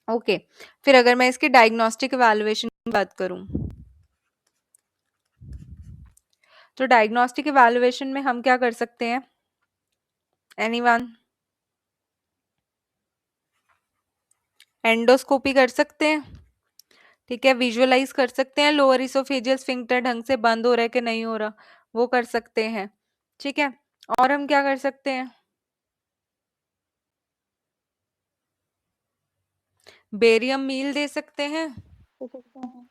ओके, फिर अगर मैं इसकी डायग्नोस्टिक इवैल्यूएशन की बात करूं, तो डायग्नोस्टिक इवैल्यूएशन में हम क्या कर सकते हैं? एनीवन? एंडोस्कोपी कर सकते हैं। ठीक है, विजुअलाइज कर सकते हैं लोअर इसोफेजियल स्फिंक्टर ढंग से बंद हो रहा है कि नहीं हो रहा, वो कर सकते हैं। ठीक है, और हम क्या कर सकते हैं? बेरियम मील दे सकते हैं। दे सकते हैं।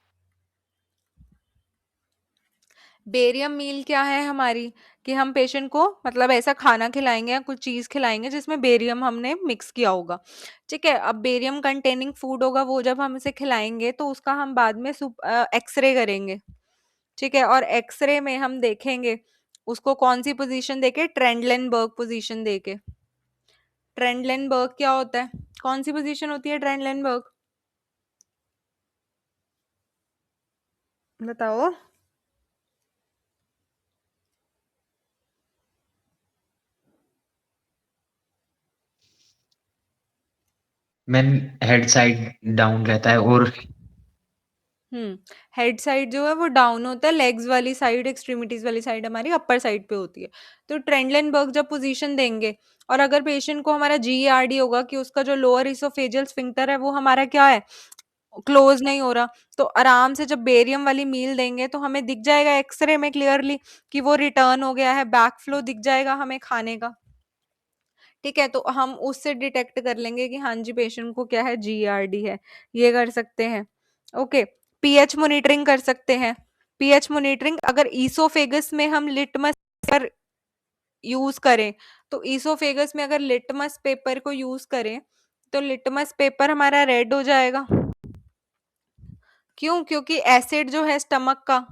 बेरियम मील क्या है हमारी, कि हम पेशेंट को मतलब ऐसा खाना खिलाएंगे या कुछ चीज खिलाएंगे जिसमें बेरियम हमने मिक्स किया होगा। ठीक है, अब बेरियम कंटेनिंग फूड होगा, वो जब हम इसे खिलाएंगे तो उसका हम बाद में एक्सरे करेंगे। ठीक है, और एक्सरे में हम देखेंगे उसको कौन सी पोजीशन देके, ट्रेंडलेनबर्ग पोजीशन देके। ट्रेंडलेनबर्ग क्या होता है? कौन सी पोजीशन होती है ट्रेंडलेनबर्ग? बताओ। मैन हेड साइड डाउन रहता है और हेड साइड जो है वो डाउन होता है, लेग्स वाली साइड, एक्सट्रीमिटीज वाली साइड हमारी अपर साइड पे होती है। तो ट्रेंडलेनबर्ग जब पोजीशन देंगे और अगर पेशेंट को हमारा जीईआरडी होगा कि उसका जो लोअर इसोफेजियल स्फिंक्टर है वो हमारा क्या है, क्लोज नहीं हो रहा, तो आराम से जब बेरियम वाली मील देंगे तो हमें दिख जाएगा एक्सरे में क्लियरली कि वो रिटर्न हो गया है, बैक फ्लो दिख जाएगा हमें खाने का। ठीक है, तो हम उससे डिटेक्ट कर लेंगे कि हाँ जी पेशेंट को क्या है, जीआरडी है। ये कर सकते हैं। ओके, पीएच मॉनिटरिंग कर सकते हैं। पीएच मॉनिटरिंग अगर ईसोफेगस में हम लिटमस पेपर यूज करें, तो ईसोफेगस में अगर लिटमस पेपर को यूज करें तो लिटमस पेपर हमारा रेड हो जाएगा। क्यों? क्योंकि एसिड जो है स्टमक का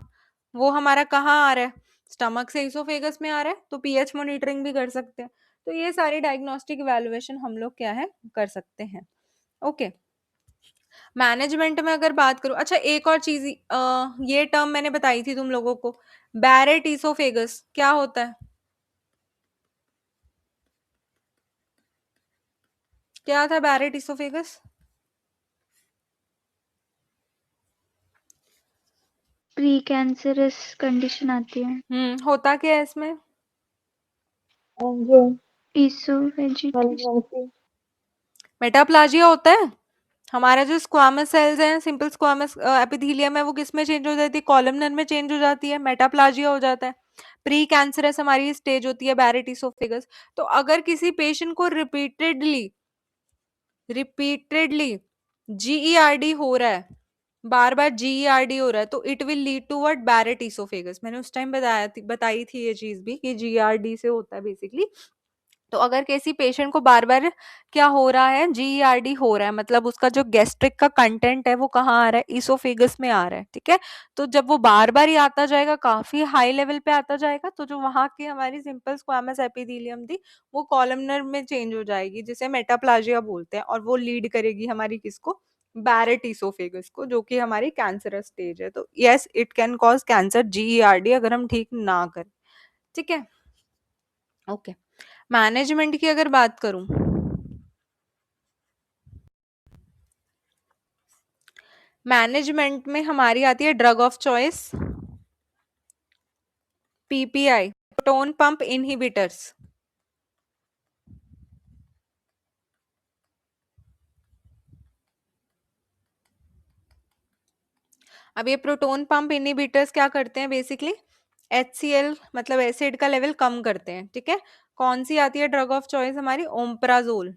वो हमारा कहाँ आ रहा है, स्टमक से इसोफेगस में आ रहा है, तो पीएच मॉनिटरिंग भी कर सकते हैं। तो ये सारी डायग्नोस्टिक इवैल्यूएशन हम लोग क्या है कर सकते हैं। ओके, मैनेजमेंट में अगर बात करूं, अच्छा एक और चीज, ये टर्म मैंने बताई थी तुम लोगों को, बैरेट इसोफेगस क्या होता है? क्या था Barrett oesophagus? Pre cancerous condition आती है। होता क्या है इसमें? एंजियो इसोफेजिटिस मैलिग्नेंसी मेटाप्लाजिया होता है। हमारा जो स्क्वामस सेल्स हैं, सिंपल स्क्वामस एपिथेलियम है, वो किस में चेंज हो जाती है, कॉलमनर में चेंज हो जाती है, मेटाप्लाजिया हो जाता है। प्री कैंसरस हमारी स्टेज होती है बैरेट इसोफेगस। तो अगर किसी पेशेंट को रिपीटेडली रिपीटेडली जीईआरडी हो रहा है, बार बार जीईआरडी हो रहा है, तो it will lead to what, Barrett oesophagus. मैंने उस टाइम बताई थी ये चीज भी कि जीईआरडी से होता है बेसिकली। तो अगर किसी पेशेंट को बार बार क्या हो रहा है, जीईआरडी हो रहा है, मतलब उसका जो गैस्ट्रिक का कंटेंट है वो कहाँ आ रहा है, इसोफेगस में आ रहा है। ठीक है, तो जब वो बार बार ही आता जाएगा, काफी हाई लेवल पे आता जाएगा, तो जो वहां की हमारी सिंपल स्क्वामस एपिथेलियम थी वो कॉलमनर में चेंज हो जाएगी, जिसे मेटाप्लाजिया बोलते हैं, और वो लीड करेगी हमारी किसको, बैरेट इसोफेगस को, जो कि हमारी कैंसरस स्टेज है। तो yes, it can cause cancer, GERD, अगर हम ठीक ना करें। ठीक है, ओके। मैनेजमेंट की अगर बात करूं, मैनेजमेंट में हमारी आती है drug of choice, PPI, proton pump inhibitors. अब ये प्रोटोन पंप इनहिबिटर्स क्या करते हैं बेसिकली, HCl मतलब एसिड का लेवल कम करते हैं। ठीक है, कौन सी आती है ड्रग ऑफ चॉइस हमारी, ओम्प्राजोल।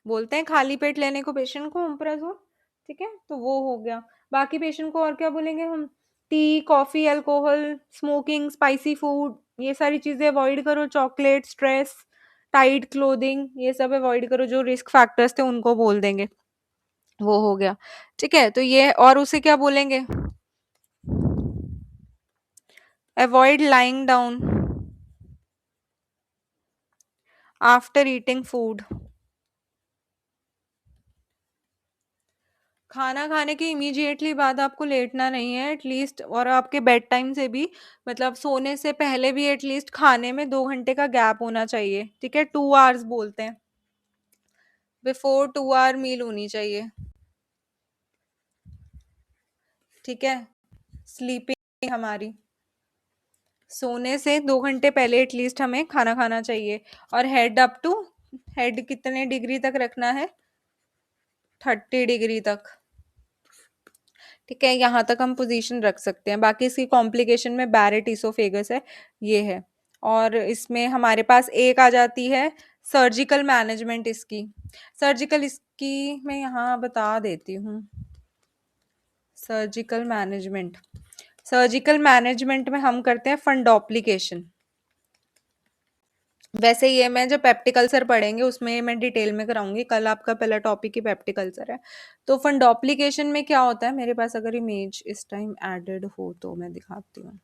बोलते हैं खाली पेट लेने को पेशेंट को ओम्प्राजोल, ठीक है, तो वो हो गया। बाकी पेशेंट को और क्या बोलेंगे हम? T, coffee, alcohol, smoking, spicy food, ये सारी चीजें अवॉइड करो। चॉकलेट, स्ट्रेस, टाइट क्लोथिंग, ये सब अवॉइड करो। जो रिस्क फैक्टर्स थे उनको बोल देंगे। वो हो गया। ठीक है, तो ये और उसे क्या बोलेंगे? Avoid lying down after eating food. खाना खाने के इमीडिएटली बाद आपको लेटना नहीं है एटलीस्ट, और आपके बेड टाइम से भी, मतलब सोने से पहले भी एटलीस्ट खाने में 2 घंटे का गैप होना चाहिए। ठीक है, 2 आवर्स बोलते हैं, बिफोर 2 आवर मील होनी चाहिए। ठीक है, स्लीपिंग हमारी सोने से 2 घंटे पहले एटलीस्ट हमें खाना खाना चाहिए। और हेड कितने डिग्री तक रखना है? 30 डिग्री तक। ठीक है, यहाँ तक हम पोजीशन रख सकते हैं। बाकी इसकी कॉम्प्लिकेशन में बैरेट इसोफेगस है, ये है। और इसमें हमारे पास एक आ जाती है सर्जिकल मैनेजमेंट। इसकी मैं यहाँ बता देती हूँ। सर्जिकल मैनेजमेंट में हम करते हैं फंडोप्लिकेशन। वैसे ये मैं जब पेप्टिक अल्सर पढ़ेंगे उसमें मैं डिटेल में कराऊंगी। कल आपका पहला टॉपिक ही पेप्टिक अल्सर है। तो फंडोप्लिकेशन में क्या होता है, मेरे पास अगर इमेज इस टाइम एडेड हो तो मैं दिखाती हूँ।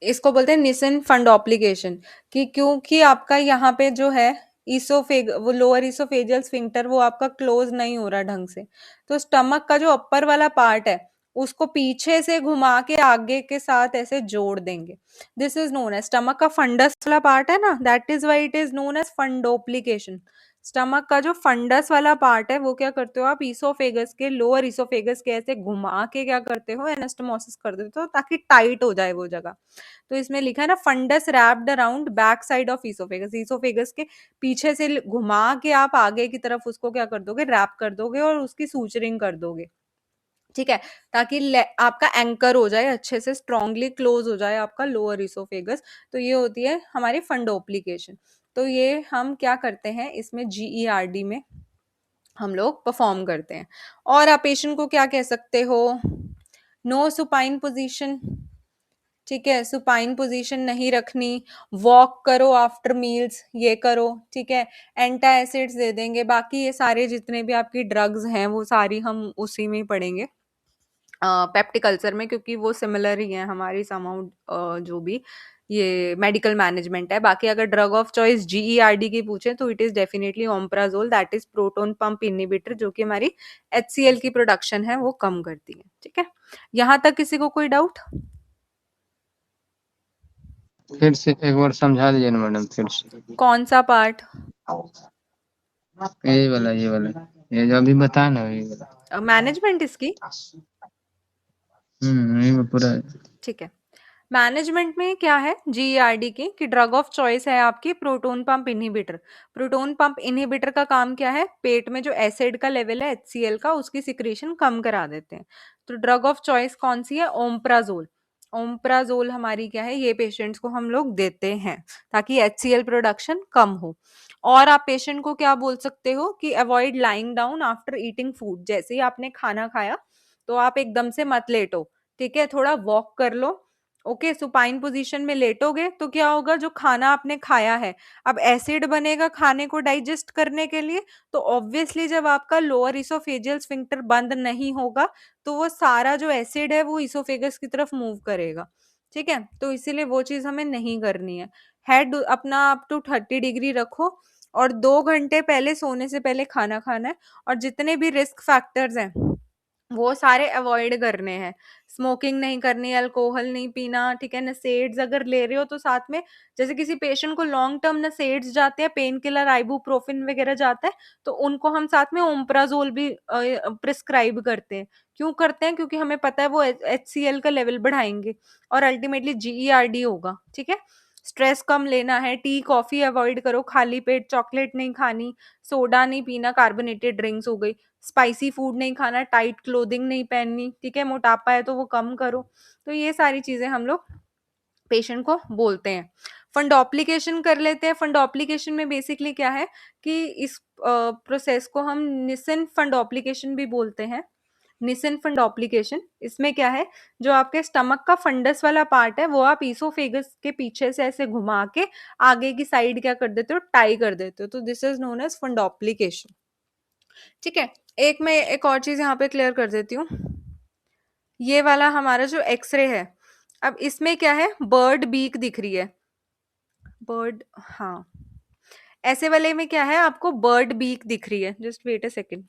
इसको बोलते हैं निसन फंडोप्लिकेशन, कि क्योंकि आपका यहाँ पे जो है वो लोअर इसोफेजियल स्फिंक्टर वो आपका क्लोज नहीं हो रहा ढंग से, तो स्टमक का जो अपर वाला पार्ट है उसको पीछे से घुमा के आगे के साथ ऐसे जोड़ देंगे। This is known as, stomach का फंडस वाला पार्ट है ना, that is why it is known as fundoplication. Stomach का जो फंडस वाला पार्ट है वो क्या करते हो आप, इसोफेगस के लोअर इसोफेगस के ऐसे घुमा के क्या करते हो, एनास्टोमोसिस कर देते हो ताकि टाइट हो जाए वो जगह। तो इसमें लिखा है ना, fundus wrapped around back side of oesophagus के पीछे से घुमा के आप आगे की तरफ उसको क्या कर दोगे, रैप कर दोगे और उसकी सूचरिंग कर दोगे। ठीक है, ताकि आपका एंकर हो जाए अच्छे से, स्ट्रांगली क्लोज हो जाए आपका लोअर इसोफेगस। तो ये होती है हमारी फंडोप्लिकेशन। तो ये हम क्या करते हैं इसमें, GERD में हम लोग परफॉर्म करते हैं। और आप पेशेंट को क्या कह सकते हो, नो सुपाइन पोजीशन। ठीक है, सुपाइन पोजीशन नहीं रखनी, वॉक करो आफ्टर मील्स, ये करो। ठीक है, एंटा एसिड्स दे देंगे। बाकी ये सारे जितने भी आपकी ड्रग्स हैं वो सारी हम उसी में ही पढ़ेंगे पेप्टिक अल्सर में, क्योंकि वो सिमिलर ही है हमारी समाउंट जो भी ये मेडिकल मैनेजमेंट है। बाकी अगर ड्रग ऑफ चॉइस GERD की पूछे तो it is definitely omeprazole, that is proton pump inhibitor, जो कि हमारी HCl की प्रोडक्शन है वो कम करती है। ठीक है, यहाँ तक किसी को कोई डाउट? फिर से एक बार समझा दीजिए ना मैडम, फिर से। कौन सा पार्ट? ये वाला ये जो अभी बताया ना, ये वाला मैनेजमेंट इसकी। ये पूरा। ठीक है, मैनेजमेंट में क्या है GERD की, कि ड्रग ऑफ चॉइस है आपकी proton pump inhibitor. Proton pump inhibitor का काम क्या है, पेट में जो एसिड का लेवल है HCl का, उसकी सिक्रीशन कम करा देते हैं। तो ड्रग ऑफ चॉइस कौन सी है, ओम्प्राजोल। ओम्प्राजोल हमारी क्या है, ये पेशेंट्स को हम लोग देते हैं ताकि HCl प्रोडक्शन कम हो। और आप पेशेंट को क्या बोल सकते हो कि avoid lying down after eating food. जैसे ही आपने खाना खाया तो आप एकदम से मत लेटो। ठीक है, थोड़ा वॉक कर लो। ओके, सुपाइन पोजीशन में लेटोगे तो क्या होगा, जो खाना आपने खाया है, अब एसिड बनेगा खाने को डाइजेस्ट करने के लिए, तो ऑब्वियसली जब आपका लोअर इसोफेजियल स्फिंक्टर बंद नहीं होगा तो वो सारा जो एसिड है वो इसोफेगस की तरफ मूव करेगा। ठीक है, तो इसीलिए वो चीज हमें नहीं करनी है। हेड अपना अप टू 30 डिग्री रखो, और 2 घंटे पहले सोने से पहले खाना खाना है। और जितने भी रिस्क फैक्टर्स हैं वो सारे अवॉइड करने हैं। स्मोकिंग नहीं करनी, अल्कोहल नहीं पीना। ठीक है, नसेड्स अगर ले रहे हो तो साथ में, जैसे किसी पेशेंट को लॉन्ग टर्म नसेड्स जाते हैं, पेन किलर आइबुप्रोफिन वगैरह जाता है, तो उनको हम साथ में ओम्प्राजोल भी प्रिस्क्राइब करते हैं। क्यों करते हैं, क्योंकि हमें पता है वो HCl का लेवल बढ़ाएंगे और अल्टीमेटली GERD होगा। ठीक है, स्ट्रेस कम लेना है, टी कॉफी अवॉइड करो, खाली पेट चॉकलेट नहीं खानी, सोडा नहीं पीना, कार्बोनेटेड ड्रिंक्स हो गई, स्पाइसी फूड नहीं खाना, टाइट क्लोथिंग नहीं पहननी। ठीक है, मोटापा है तो वो कम करो। तो ये सारी चीजें हम लोग पेशेंट को बोलते हैं। फंडोप्लिकेशन कर लेते हैं। फंडोप्लिकेशन में बेसिकली क्या है कि इस प्रोसेस को हम निसन फंडोप्लिकेशन भी बोलते हैं। निसन फंडोप्लिकेशन, इसमें क्या है, जो आपके स्टमक का फंडस वाला पार्ट है वो आप ईसोफेगस के पीछे से ऐसे घुमा के आगे की साइड क्या कर देते हो, टाई कर देते हो, तो this is known as fundoplication. ठीक है, एक मैं एक और चीज यहाँ पे क्लियर कर देती हूँ। ये वाला हमारा जो एक्सरे है, अब इसमें क्या है, बर्ड बीक दिख रही है, बर्ड, हाँ, ऐसे वाले में क्या है, आपको बर्ड बीक दिख रही है। जस्ट वेट अ सेकेंड,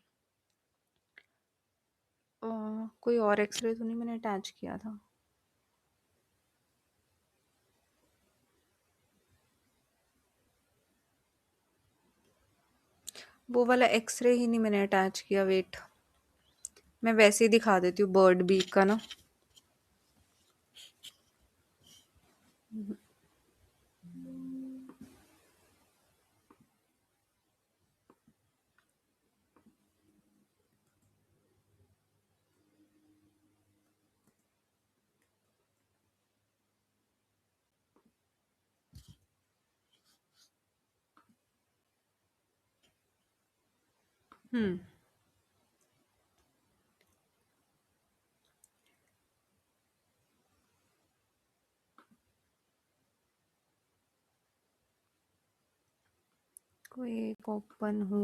कोई और एक्सरे तो नहीं मैंने अटैच किया था। वो वाला एक्सरे ही नहीं मैंने अटैच किया, वेट, मैं वैसे ही दिखा देती हूँ बर्ड बीक का ना। हम्म, कोई एक ओपन हो।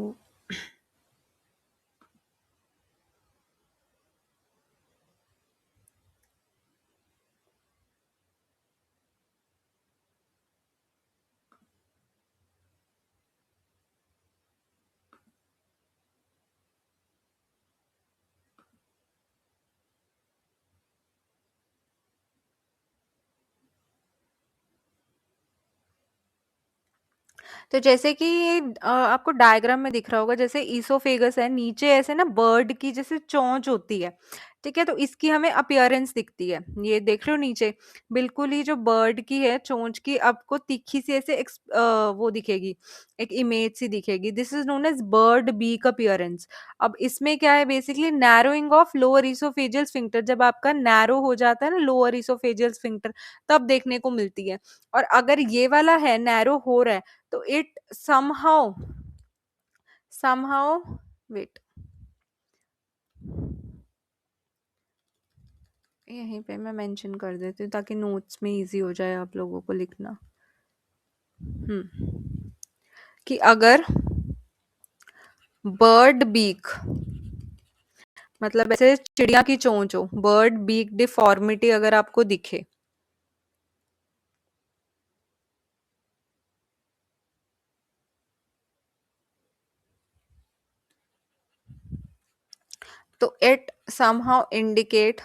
तो जैसे कि आपको डायग्राम में दिख रहा होगा, जैसे ईसोफेगस है, नीचे ऐसे ना बर्ड की जैसे चोंच होती है, ठीक है, तो इसकी हमें अपीयरेंस दिखती है। ये देख रहे हो नीचे, बिल्कुल ही जो बर्ड की है चोंच की, आपको तिखी सी ऐसे वो दिखेगी, एक इमेज सी दिखेगी। This is known as bird beak appearance. अब इसमें क्या है, basically narrowing of lower oesophageal sphincter, जब आपका नैरो हो जाता है ना लोअर ईसोफेजियल स्फिंक्टर, तब देखने को मिलती है। और अगर ये वाला है नैरो हो रहा है, तो इट somehow wait, यहीं पे मैं मेंशन कर देती हूँ ताकि नोट्स में इजी हो जाए आप लोगों को लिखना। कि अगर बर्ड बीक, मतलब ऐसे चिड़िया की चोंच हो, बर्ड बीक डिफॉर्मिटी अगर आपको दिखे, तो it somehow indicate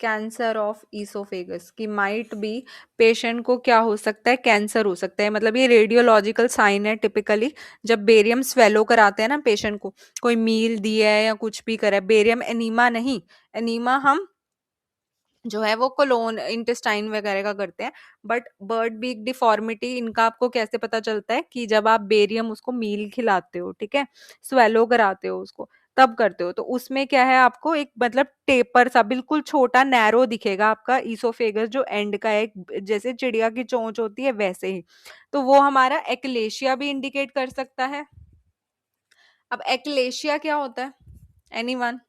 cancer of oesophagus, कि माइट बी पेशेंट को क्या हो सकता है, कैंसर हो सकता है। मतलब ये रेडियोलॉजिकल साइन है टिपिकली, जब बेरियम स्वेलो कराते हैं ना पेशेंट को, कोई मील दिया है या कुछ भी करा है, बेरियम एनीमा नहीं, एनीमा हम जो है वो कोलोन इंटेस्टाइन वगैरह का करते हैं, बट बर्ड बीक डिफॉर्मिटी इनका आपको कैसे पता चलता है, कि जब आप बेरियम उसको मील खिलाते हो, ठीक है, स्वेलो कराते हो उसको, तब करते हो, तो उसमें क्या है, आपको एक मतलब टेपर सा बिल्कुल छोटा नैरो दिखेगा आपका ईसोफेगस, जो एंड का है, जैसे चिड़िया की चोंच होती है वैसे ही। तो वो हमारा एक्लेशिया भी इंडिकेट कर सकता है। अब एक्लेशिया क्या होता है, anyone?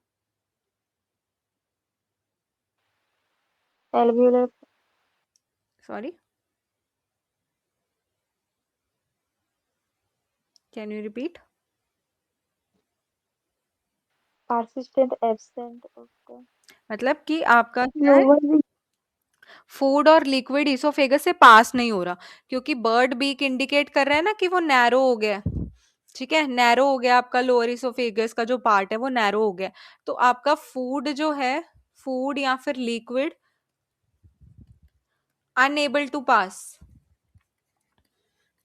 alveolar sorry, can you repeat? persistent absent of the मतलब कि आपका क्या है, lower फूड और लिक्विड इसोफेगस से पास नहीं हो रहा, क्योंकि बर्ड बीक इंडिकेट कर रहा है ना कि वो नैरो हो गया है। ठीक है, नैरो हो गया आपका लोअर इसोफेगस का जो पार्ट है वो नैरो हो गया, तो आपका फूड जो है, फूड या फिर लिक्विड अनएबल टू पास।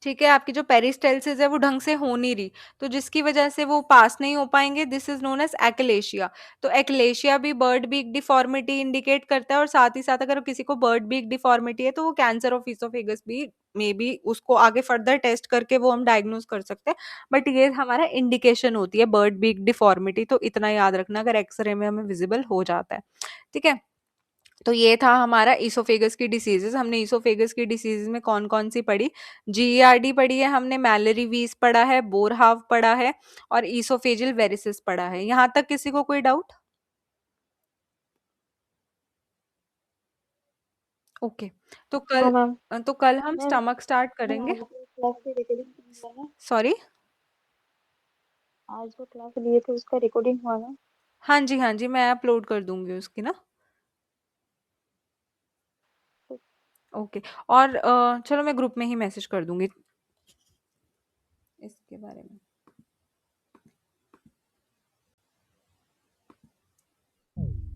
ठीक है, आपकी जो पेरिस्टेल्सिस है वो ढंग से हो नहीं रही, तो जिसकी वजह से वो पास नहीं हो पाएंगे, दिस इज नोन एज एक्लेशिया। तो एक्लेशिया भी बर्ड बीक डिफॉर्मिटी इंडिकेट करता है, और साथ ही साथ अगर किसी को बर्ड बीक डिफॉर्मिटी है तो वो कैंसर ऑफ इसोफेगस भी मे बी, उसको आगे फर्दर टेस्ट करके वो हम डायग्नोज कर सकते हैं, बट ये हमारा इंडिकेशन होती है बर्ड बीक डिफॉर्मिटी, तो इतना याद रखना अगर एक्सरे में हमें विजिबल हो जाता है। ठीक है, तो ये था हमारा ईसोफेगस की डिसीजेस। हमने ईसोफेगस की डिसीजेस में कौन-कौन सी पढ़ी? जीईआरडी पढ़ी है हमने, मैलरी वीज़ पढ़ा है, बोरहाव पढ़ा है और ईसोफेजियल वेरिसेस पढ़ा है। यहाँ तक किसी को कोई डाउट? ओके। तो हाँ मैम। तो कल हम मैम स्टमक स्टार्ट मैम करेंगे। आज जो क्लास की रिकॉर्डिंग हुआ ना, सॉरी? आज जो क्लास लिए थे उसका रिकॉर्डिंग हुआ ना? हाँ जी, हाँ जी, मैं अपलोड कर दूँगी उसकी ना। ओके। और चलो मैं ग्रुप में ही मैसेज कर दूँगी इसके बारे में।